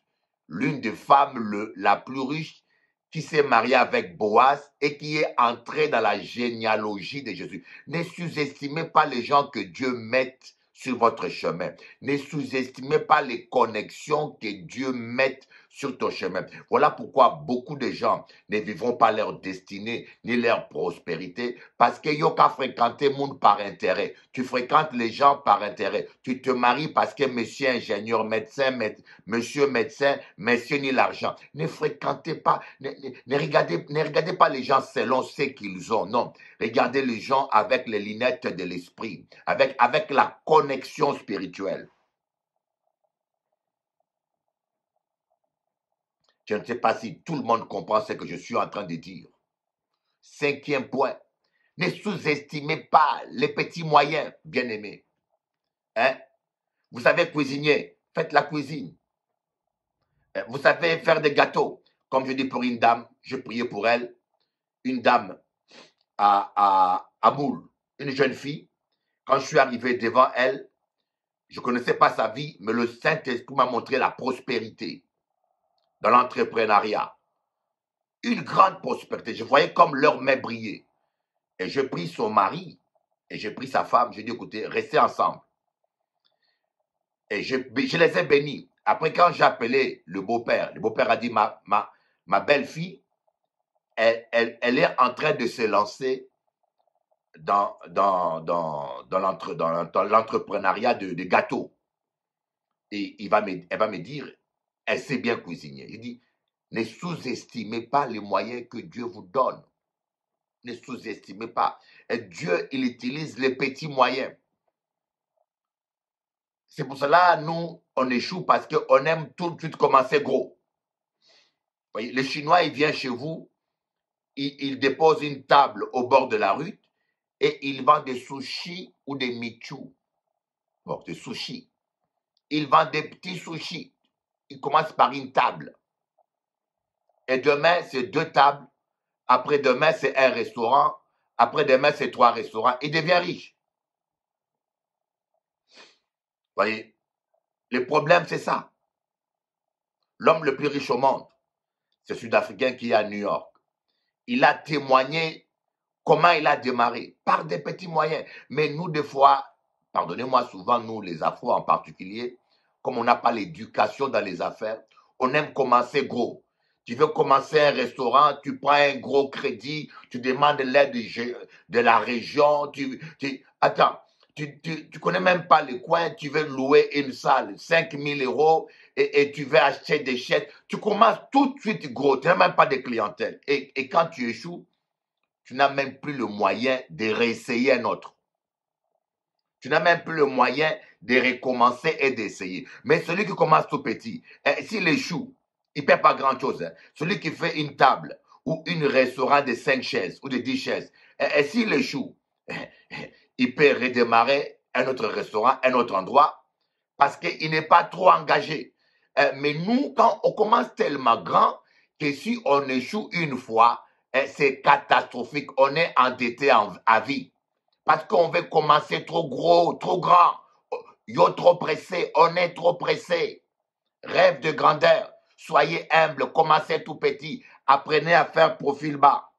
l'une des femmes la plus riche qui s'est mariée avec Boaz et qui est entrée dans la généalogie de Jésus. Ne sous-estimez pas les gens que Dieu met sur votre chemin. Ne sous-estimez pas les connexions que Dieu met sur ton chemin. Voilà pourquoi beaucoup de gens ne vivront pas leur destinée ni leur prospérité parce qu'il n'y a qu'à fréquenter le monde par intérêt. Tu fréquentes les gens par intérêt. Tu te maries parce que monsieur ingénieur, médecin, monsieur médecin, monsieur ni l'argent. Ne fréquentez pas, ne regardez pas les gens selon ce qu'ils ont. Non, regardez les gens avec les lunettes de l'esprit, avec la connexion spirituelle. Je ne sais pas si tout le monde comprend ce que je suis en train de dire. 5e point, ne sous-estimez pas les petits moyens, bien-aimés. Vous savez cuisiner, faites la cuisine. Vous savez faire des gâteaux. Comme je dis pour une dame, je priais pour elle, une dame à Moule, une jeune fille. Quand je suis arrivé devant elle, je ne connaissais pas sa vie, mais le Saint-Esprit m'a montré la prospérité dans l'entrepreneuriat. une grande prospérité. Je voyais comme leur main briller. Et je pris son mari et j'ai pris sa femme. J'ai dit, écoutez, restez ensemble. Et je les ai bénis. Après, quand j'ai appelé le beau-père a dit, ma belle-fille, elle est en train de se lancer dans l'entrepreneuriat de gâteaux. Et elle va me dire, elle sait bien cuisiner. Je dis, ne sous-estimez pas les moyens que Dieu vous donne. Ne sous-estimez pas. Et Dieu, il utilise les petits moyens. C'est pour cela, nous, on échoue parce qu'on aime tout de suite commencer gros. Vous voyez, les Chinois, ils viennent chez vous, ils déposent une table au bord de la rue et ils vendent des sushis ou des michou. Bon, des sushis. Ils vendent des petits sushis. Ils commencent par une table. Et demain, c'est 2 tables. Après-demain, c'est 1 restaurant. Après-demain, c'est 3 restaurants. Il devient riche. Vous voyez, le problème, c'est ça. L'homme le plus riche au monde, c'est Sud-Africain qui est à New York. Il a témoigné comment il a démarré, par des petits moyens. Mais nous, des fois, pardonnez-moi, souvent, nous, les Afro en particulier, comme on n'a pas l'éducation dans les affaires, on aime commencer gros. Tu veux commencer un restaurant, tu prends un gros crédit, tu demandes l'aide de la région. Attends, tu connais même pas le coin, tu veux louer une salle, 5 000 € et tu veux acheter des chaises. Tu commences tout de suite gros, tu n'as même pas de clientèle. Et quand tu échoues, tu n'as même plus le moyen de réessayer un autre. Tu n'as même plus le moyen de recommencer et d'essayer. Mais celui qui commence tout petit, s'il échoue, il ne perd pas grand-chose. Hein. Celui qui fait une table ou un restaurant de 5 chaises ou de 10 chaises, s'il échoue, il peut redémarrer un autre restaurant, un autre endroit, parce qu'il n'est pas trop engagé. Mais nous, quand on commence tellement grand, que si on échoue une fois, c'est catastrophique. On est endetté à vie. Parce qu'on veut commencer trop gros, trop grand. Yo trop pressé, on est trop pressé. Rêve de grandeur. Soyez humble, commencez tout petit. Apprenez à faire profil bas.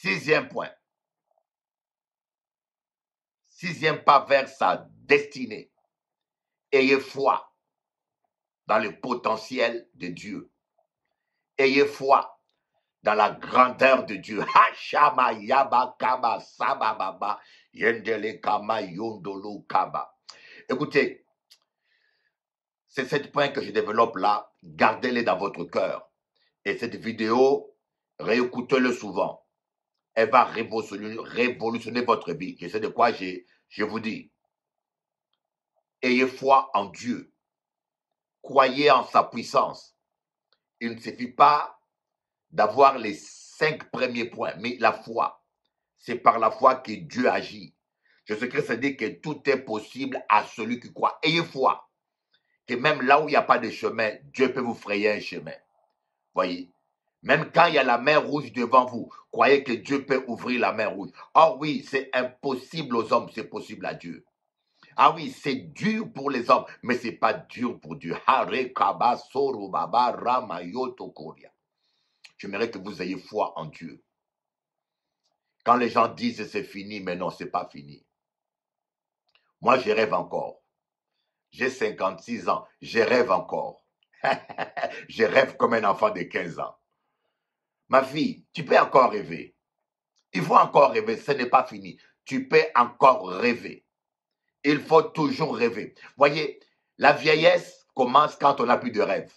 6e point. 6e pas vers sa destinée. Ayez foi dans le potentiel de Dieu. Ayez foi dans la grandeur de Dieu. Hashama yaba kaba sabababa yendele kama yondolo kaba. Écoutez, c'est 7 points que je développe là. Gardez-les dans votre cœur. Et cette vidéo, réécoutez-le souvent. Elle va révolutionner votre vie. Je sais de quoi je vous dis. Ayez foi en Dieu. Croyez en sa puissance. Il ne suffit pas d'avoir les 5 premiers points, mais la foi. C'est par la foi que Dieu agit. Jésus-Christ dit que tout est possible à celui qui croit. Ayez foi. Que même là où il n'y a pas de chemin, Dieu peut vous frayer un chemin. Voyez. Même quand il y a la mer rouge devant vous, croyez que Dieu peut ouvrir la mer rouge. Oh oui, c'est impossible aux hommes, c'est possible à Dieu. Ah oui, c'est dur pour les hommes, mais ce n'est pas dur pour Dieu. J'aimerais que vous ayez foi en Dieu. Quand les gens disent c'est fini, mais non, ce n'est pas fini. Moi, je rêve encore. J'ai 56 ans, je rêve encore. Je rêve comme un enfant de 15 ans. Ma fille, tu peux encore rêver. Il faut encore rêver, ce n'est pas fini. Tu peux encore rêver. Il faut toujours rêver. Voyez, la vieillesse commence quand on n'a plus de rêve.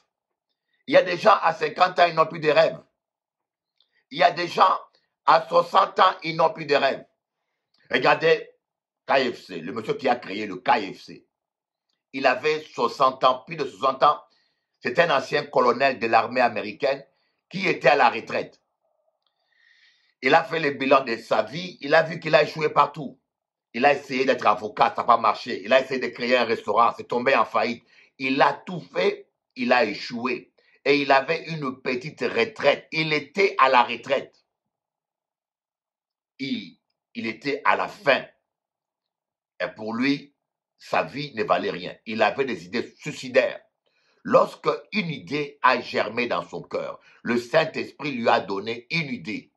Il y a des gens à 50 ans, ils n'ont plus de rêve. Il y a des gens à 60 ans, ils n'ont plus de rêve. Regardez KFC, le monsieur qui a créé le KFC. Il avait 60 ans, plus de 60 ans. C'est un ancien colonel de l'armée américaine qui était à la retraite. Il a fait le bilan de sa vie. Il a vu qu'il a échoué partout. Il a essayé d'être avocat, ça n'a pas marché. Il a essayé de créer un restaurant, c'est tombé en faillite. Il a tout fait, il a échoué. Et il avait une petite retraite. Il était à la retraite. Il était à la fin. Et pour lui, sa vie ne valait rien. Il avait des idées suicidaires. Lorsque une idée a germé dans son cœur, le Saint-Esprit lui a donné une idée.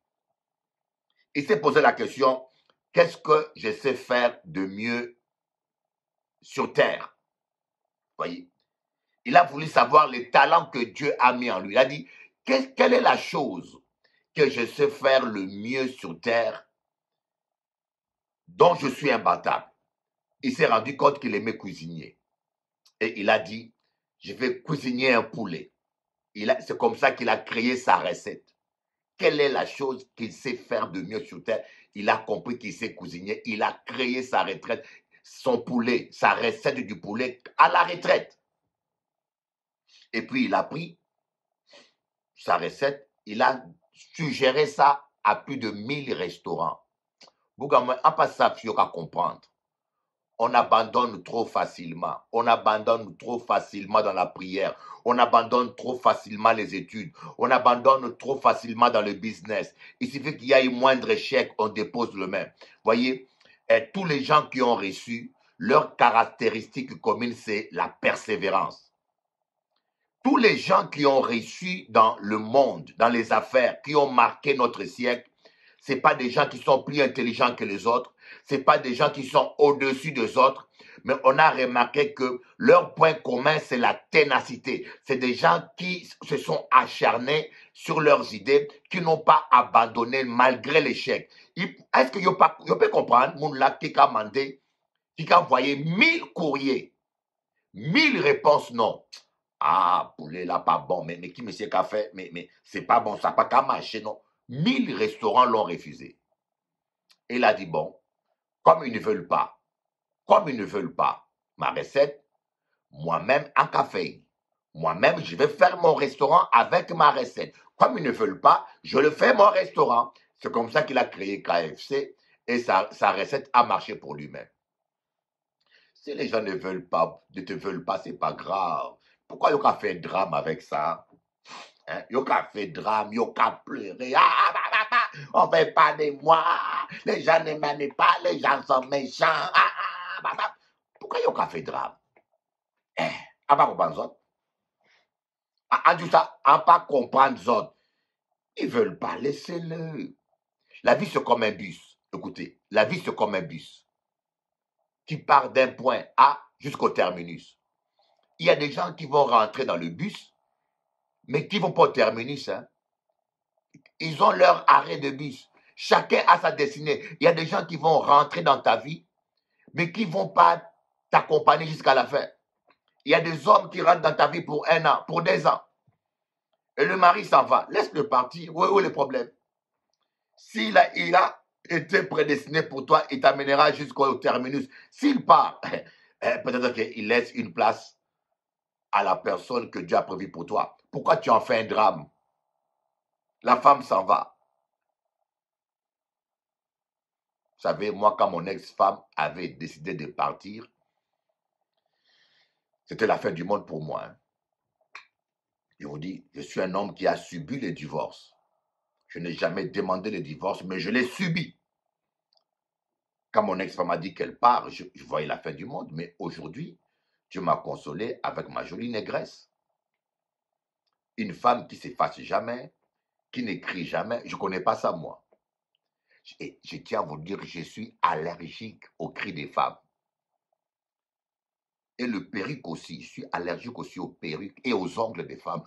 Il s'est posé la question, qu'est-ce que je sais faire de mieux sur terre? Voyez, il a voulu savoir les talents que Dieu a mis en lui. Il a dit, quelle est la chose que je sais faire le mieux sur terre, dont je suis imbattable? Il s'est rendu compte qu'il aimait cuisiner. Et il a dit, je vais cuisiner un poulet. C'est comme ça qu'il a créé sa recette. Quelle est la chose qu'il sait faire de mieux sur terre? Il a compris qu'il sait cuisiner. Il a créé sa retraite, son poulet, sa recette du poulet à la retraite. Et puis il a pris sa recette, il a suggéré ça à plus de 1000 restaurants. Bougamoué, en passant, il faut comprendre. On abandonne trop facilement. On abandonne trop facilement dans la prière. On abandonne trop facilement les études. On abandonne trop facilement dans le business. Il suffit qu'il y ait un moindre échec, on dépose le même. Voyez, tous les gens qui ont reçu, leur caractéristique commune, c'est la persévérance. Tous les gens qui ont reçu dans le monde, dans les affaires, qui ont marqué notre siècle, ce n'est pas des gens qui sont plus intelligents que les autres, ce n'est pas des gens qui sont au-dessus des autres, mais on a remarqué que leur point commun, c'est la ténacité. C'est des gens qui se sont acharnés sur leurs idées, qui n'ont pas abandonné malgré l'échec. Est-ce que je peux comprendre, mon là, qui a demandé, qui a envoyé 1000 courriers, 1000 réponses non. Ah, poulet là, pas bon, mais qui monsieur qu'a fait, mais c'est pas bon, ça n'a pas qu'à marcher, non. 1000 restaurants l'ont refusé. Et il a dit, bon, comme ils ne veulent pas ma recette, moi-même, en café, moi-même, je vais faire mon restaurant avec ma recette. Comme ils ne veulent pas, je le fais mon restaurant. C'est comme ça qu'il a créé KFC et sa recette a marché pour lui-même. Si les gens ne te veulent pas, c'est pas grave. Pourquoi il a fait drame avec ça? Il a fait drame, il a pleuré. On ne veut pas de moi. Les gens ne m'aiment pas, les gens sont méchants. Pourquoi il a fait drame? Pas comprendre ça. En tout ça, pas comprendre ça. Ils ne veulent pas, laissez-le. La vie, c'est comme un bus. Écoutez, la vie, c'est comme un bus qui part d'un point A jusqu'au terminus. Il y a des gens qui vont rentrer dans le bus, mais qui ne vont pas au terminus. Hein. Ils ont leur arrêt de bus. Chacun a sa destinée. Il y a des gens qui vont rentrer dans ta vie, mais qui ne vont pas t'accompagner jusqu'à la fin. Il y a des hommes qui rentrent dans ta vie pour 1 an, pour 2 ans. Et le mari s'en va. Laisse-le partir. Où est le problème? S'il a été prédestiné pour toi, il t'amènera jusqu'au terminus. S'il part, peut-être qu'il laisse une place à la personne que Dieu a prévue pour toi. Pourquoi tu en fais un drame? La femme s'en va. Vous savez, moi, quand mon ex-femme avait décidé de partir, c'était la fin du monde pour moi. Hein. Je vous dis, je suis un homme qui a subi le divorce. Je n'ai jamais demandé le divorce, mais je l'ai subi. Quand mon ex-femme a dit qu'elle part, je voyais la fin du monde. Mais aujourd'hui, Dieu m'a consolé avec ma jolie négresse. Une femme qui ne s'efface jamais, qui n'écrit jamais. Je ne connais pas ça, moi. Et je tiens à vous dire que je suis allergique aux cris des femmes. Et le perruque aussi. Je suis allergique aussi aux perruques et aux ongles des femmes.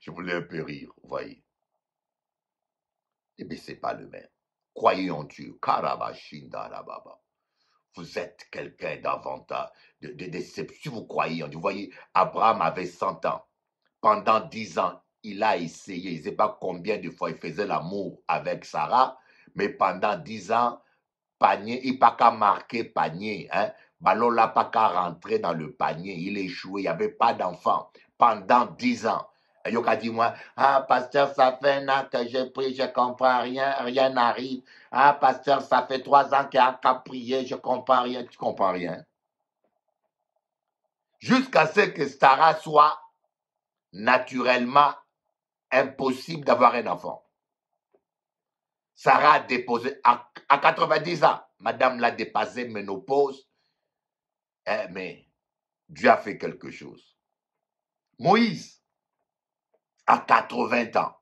Je voulais un peu rire, vous voyez. Eh bien, ce n'est pas le même. Croyez en Dieu. Vous êtes quelqu'un davantage de déception. Si vous croyez en Dieu, vous voyez, Abraham avait 100 ans. Pendant 10 ans, il a essayé. Je ne sais pas combien de fois il faisait l'amour avec Sarah, mais pendant 10 ans, panier, il n'a pas qu'à marquer panier. Hein? Ballon n'a pas qu'à rentrer dans le panier. Il échoué. Il n'y avait pas d'enfant. Pendant 10 ans. Et il a dit, moi, pasteur, ça fait 1 an que je prie, je ne comprends rien, rien n'arrive. Pasteur, ça fait 3 ans qu'il a qu'à prier, je ne comprends rien, tu ne comprends rien. Jusqu'à ce que Sarah soit naturellement impossible d'avoir un enfant. Sarah a déposé à 90 ans. Madame l'a dépassé, ménopause. Mais Dieu a fait quelque chose. Moïse, à 80 ans,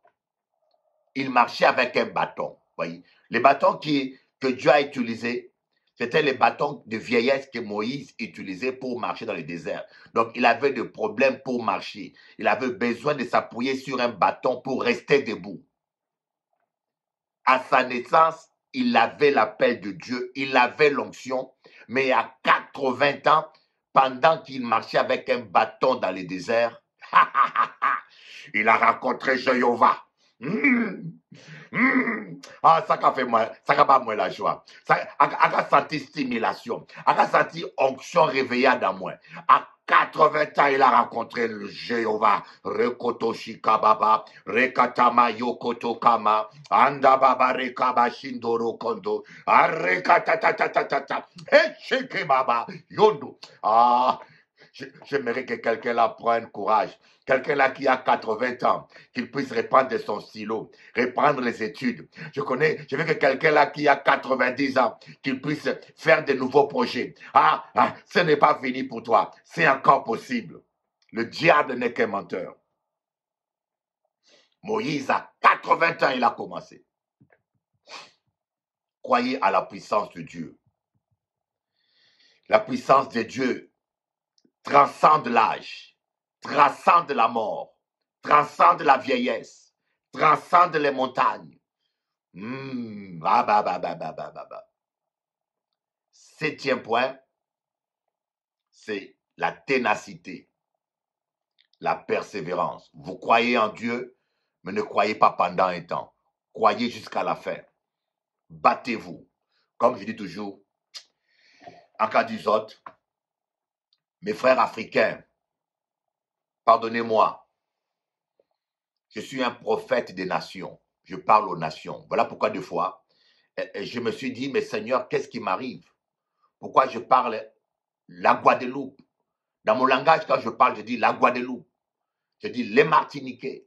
il marchait avec un bâton. Voyez, les bâtons que Dieu a utilisés, c'était les bâtons de vieillesse que Moïse utilisait pour marcher dans le désert. Donc, il avait des problèmes pour marcher. Il avait besoin de s'appuyer sur un bâton pour rester debout. À sa naissance, il avait l'appel de Dieu, il avait l'onction, mais à 80 ans, pendant qu'il marchait avec un bâton dans le désert, il a rencontré Jéhovah. Ah, ça a fait moi, ça a pas moi la joie. Ça a senti stimulation, a senti onction réveillée dans moi. À 80 ans, il a rencontré le Jéhovah. Rekoto Shikababa, Rekatama Yokoto Kama, Andababa Rekaba Shindoro Kondo, Arekatatatata, Echekebaba, Yondo. Ah, j'aimerais que quelqu'un là prenne courage. Quelqu'un là qui a 80 ans, qu'il puisse reprendre son stylo, reprendre les études. Je veux que quelqu'un là qui a 90 ans, qu'il puisse faire de nouveaux projets. Ce n'est pas fini pour toi. C'est encore possible. Le diable n'est qu'un menteur. Moïse, à 80 ans, il a commencé. Croyez à la puissance de Dieu. La puissance de Dieu transcende l'âge, transcende la mort, transcende la vieillesse, transcende les montagnes. Septième point, c'est la ténacité, la persévérance. Vous croyez en Dieu, mais ne croyez pas pendant un temps. Croyez jusqu'à la fin. Battez-vous. Comme je dis toujours, en cas d'usot, mes frères africains, pardonnez-moi, je suis un prophète des nations. Je parle aux nations. Voilà pourquoi des fois, je me suis dit, mais Seigneur, qu'est-ce qui m'arrive? Pourquoi je parle la Guadeloupe? Dans mon langage, quand je parle, je dis la Guadeloupe. Je dis les Martiniquais.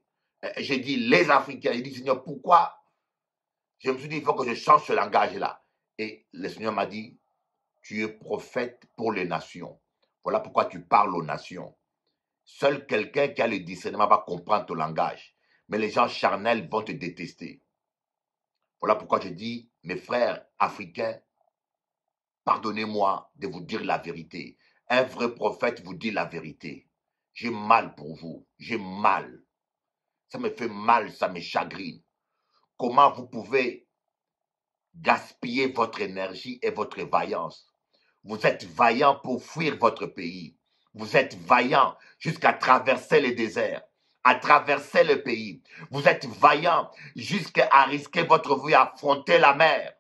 Je dis les Africains. Je dis, Seigneur, pourquoi? Je me suis dit, il faut que je change ce langage-là. Et le Seigneur m'a dit, tu es prophète pour les nations. Voilà pourquoi tu parles aux nations. Seul quelqu'un qui a le discernement va comprendre ton langage. Mais les gens charnels vont te détester. Voilà pourquoi je dis, mes frères africains, pardonnez-moi de vous dire la vérité. Un vrai prophète vous dit la vérité. J'ai mal pour vous. J'ai mal. Ça me fait mal, ça me chagrine. Comment vous pouvez gaspiller votre énergie et votre vaillance? Vous êtes vaillant pour fuir votre pays. Vous êtes vaillant jusqu'à traverser les déserts, à traverser le pays. Vous êtes vaillant jusqu'à risquer votre vie, à affronter la mer.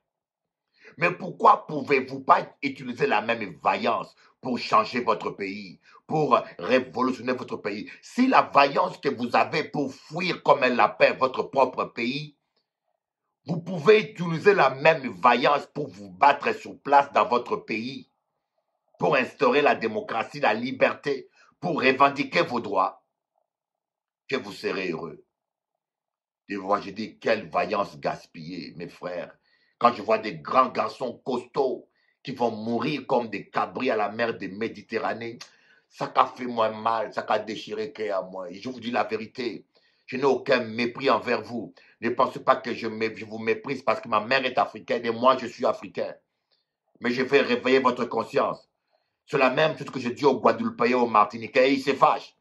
Mais pourquoi pouvez-vous pas utiliser la même vaillance pour changer votre pays, pour révolutionner votre pays? Si la vaillance que vous avez pour fuir comme elle l'appelle votre propre pays, vous pouvez utiliser la même vaillance pour vous battre sur place dans votre pays, pour instaurer la démocratie, la liberté, pour revendiquer vos droits, que vous serez heureux. Des fois, je dis, quelle vaillance gaspillée, mes frères. Quand je vois des grands garçons costauds qui vont mourir comme des cabris à la mer de Méditerranée, ça a fait moins mal, ça a déchiré à moi. Et je vous dis la vérité, je n'ai aucun mépris envers vous. Ne pensez pas que je vous méprise parce que ma mère est africaine et moi je suis africain. Mais je vais réveiller votre conscience. C'est la même chose que je dis aux Guadeloupéens et aux Martiniquais, et ils se fâchent.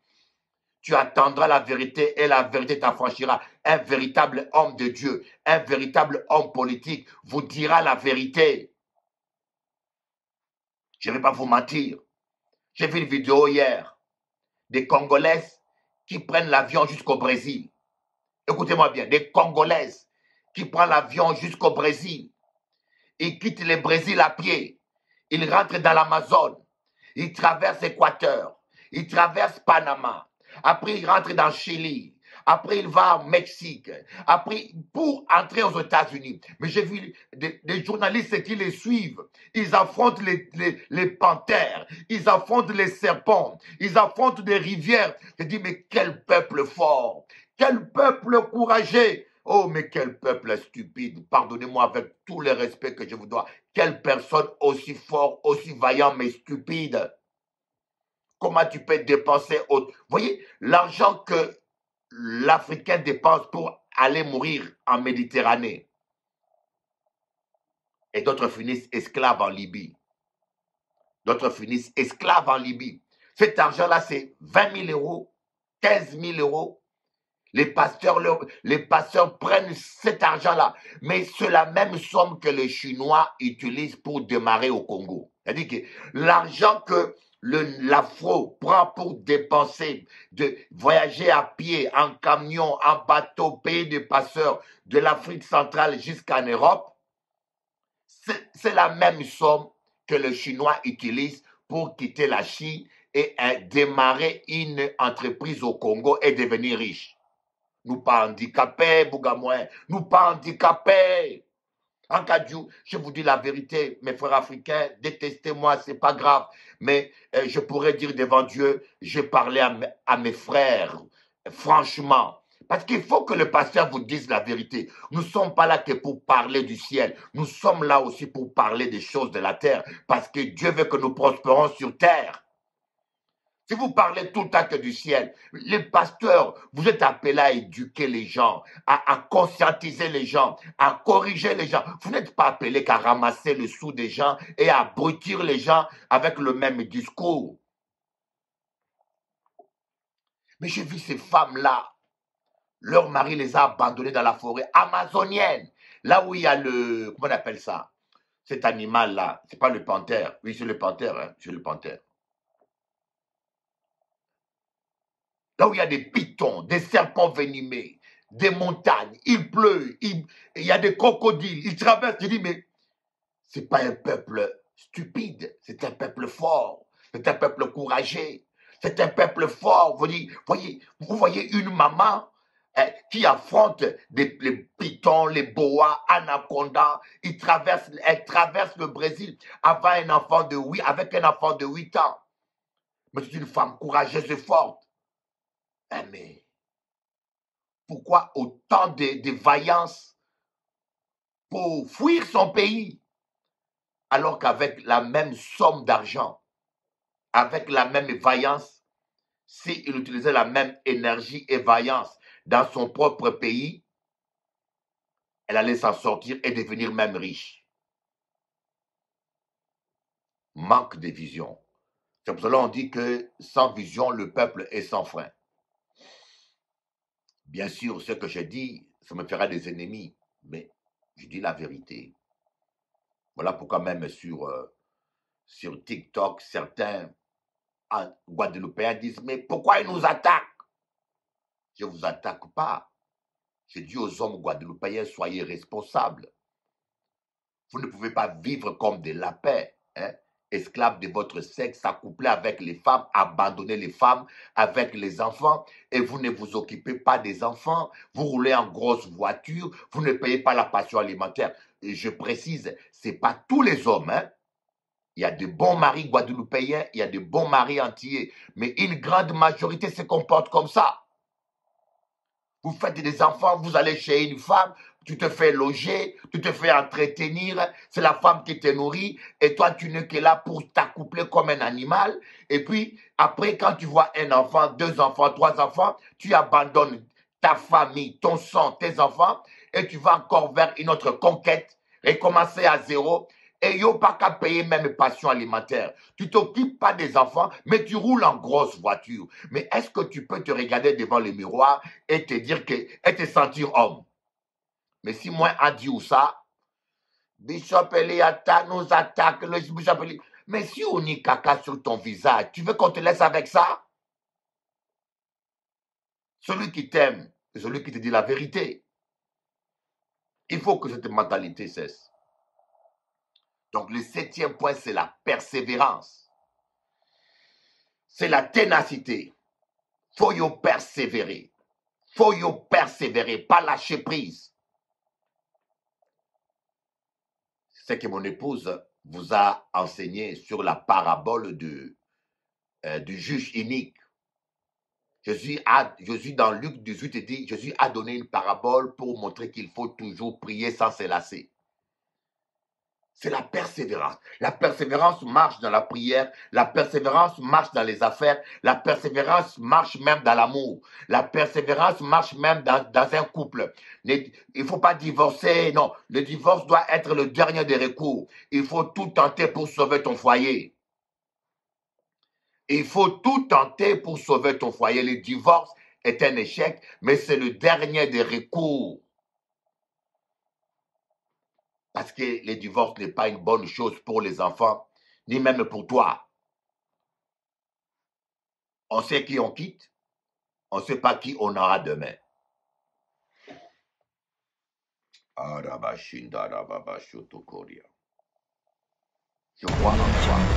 Tu attendras la vérité et la vérité t'affranchira. Un véritable homme de Dieu, un véritable homme politique vous dira la vérité. Je ne vais pas vous mentir. J'ai vu une vidéo hier des Congolaises qui prennent l'avion jusqu'au Brésil. Écoutez-moi bien, des Congolaises qui prennent l'avion jusqu'au Brésil. Ils quittent le Brésil à pied. Ils rentrent dans l'Amazone. Ils traversent l'Équateur. Ils traversent Panama. Après, ils rentrent dans le Chili. Après, il va au Mexique. Après, pour entrer aux États-Unis. Mais j'ai vu des journalistes qui les suivent. Ils affrontent les panthères. Ils affrontent les serpents. Ils affrontent des rivières. Je dis, mais quel peuple fort. Quel peuple courageux. Oh, mais quel peuple stupide. Pardonnez-moi avec tout le respect que je vous dois. Quelle personne aussi fort, aussi vaillant, mais stupide. Comment tu peux dépenser autre? Vous voyez, l'argent que l'Africain dépense pour aller mourir en Méditerranée. Et d'autres finissent esclaves en Libye. D'autres finissent esclaves en Libye. Cet argent-là, c'est 20 000 euros, 15 000 euros. Les pasteurs prennent cet argent-là, mais c'est la même somme que les Chinois utilisent pour démarrer au Congo. C'est-à-dire que l'argent que l'Afro prend pour dépenser, de voyager à pied, en camion, en bateau, payer des passeurs de l'Afrique centrale jusqu'en Europe, c'est la même somme que les Chinois utilisent pour quitter la Chine et démarrer une entreprise au Congo et devenir riche. Nous pas handicapés, Bougamouin, nous pas handicapés. En cas de jour, je vous dis la vérité, mes frères africains, détestez-moi, c'est pas grave. Mais je pourrais dire devant Dieu, je parlais à mes frères, franchement. Parce qu'il faut que le pasteur vous dise la vérité. Nous ne sommes pas là que pour parler du ciel. Nous sommes là aussi pour parler des choses de la terre. Parce que Dieu veut que nous prospérons sur terre. Si vous parlez tout le temps que du ciel, les pasteurs, vous êtes appelés à éduquer les gens, à conscientiser les gens, à corriger les gens. Vous n'êtes pas appelés qu'à ramasser le sou des gens et à abrutir les gens avec le même discours. Mais j'ai vu ces femmes-là, leur mari les a abandonnées dans la forêt amazonienne, là où il y a le, comment on appelle ça, cet animal-là, c'est pas le panthère, oui c'est le panthère, hein, c'est le panthère. Là où il y a des pitons, des serpents venimeux, des montagnes, il pleut, il y a des crocodiles, ils traversent. Je dis, mais ce n'est pas un peuple stupide, c'est un peuple fort, c'est un peuple courageux, c'est un peuple fort. Vous voyez une maman qui affronte les pitons, les boas, anacondas, elle traverse le Brésil avec un enfant de 8 ans. Mais c'est une femme courageuse et forte. Mais pourquoi autant de vaillance pour fuir son pays, alors qu'avec la même somme d'argent, avec la même vaillance, s'il utilisait la même énergie et vaillance dans son propre pays, elle allait s'en sortir et devenir même riche. Manque de vision. C'est pour cela qu'on dit que sans vision, le peuple est sans frein. Bien sûr, ce que je dis, ça me fera des ennemis, mais je dis la vérité. Voilà pourquoi même sur TikTok, certains Guadeloupéens disent, mais pourquoi ils nous attaquent? Je ne vous attaque pas. Je dis aux hommes guadeloupéens, soyez responsables. Vous ne pouvez pas vivre comme des lapins, hein, esclaves de votre sexe, s'accoupler avec les femmes, abandonner les femmes avec les enfants, et vous ne vous occupez pas des enfants, vous roulez en grosse voiture, vous ne payez pas la pension alimentaire. Et je précise, ce n'est pas tous les hommes, hein. Il y a de bons maris guadeloupéens, il y a de bons maris antillais, mais une grande majorité se comporte comme ça. Vous faites des enfants, vous allez chez une femme, tu te fais loger, tu te fais entretenir, c'est la femme qui te nourrit, et toi tu n'es que là pour t'accoupler comme un animal. Et puis après, quand tu vois un enfant, 2 enfants, 3 enfants, tu abandonnes ta famille, ton sang, tes enfants, et tu vas encore vers une autre conquête, recommencer à zéro. Et il n'y a pas qu'à payer même pension alimentaire. Tu ne t'occupes pas des enfants, mais tu roules en grosse voiture. Mais est-ce que tu peux te regarder devant le miroir et te dire et te sentir homme? Mais si moi, Adi ou ça, Bishop Eliata nous attaque, le Bishop Eli. Mais si on y caca sur ton visage, tu veux qu'on te laisse avec ça? Celui qui t'aime, c'est celui qui te dit la vérité. Il faut que cette mentalité cesse. Donc le 7e point, c'est la persévérance. C'est la ténacité. Faut y persévérer. Faut y persévérer, pas lâcher prise. C'est ce que mon épouse vous a enseigné sur la parabole du juge inique. Jésus, dans Luc 18, dit, Jésus a donné une parabole pour montrer qu'il faut toujours prier sans se lasser. C'est la persévérance. La persévérance marche dans la prière, la persévérance marche dans les affaires, la persévérance marche même dans l'amour, la persévérance marche même dans un couple. Il ne faut pas divorcer, non. Le divorce doit être le dernier des recours. Il faut tout tenter pour sauver ton foyer. Il faut tout tenter pour sauver ton foyer. Le divorce est un échec, mais c'est le dernier des recours. Parce que le divorce n'est pas une bonne chose pour les enfants, ni même pour toi. On sait qui on quitte, on ne sait pas qui on aura demain. Je crois en toi.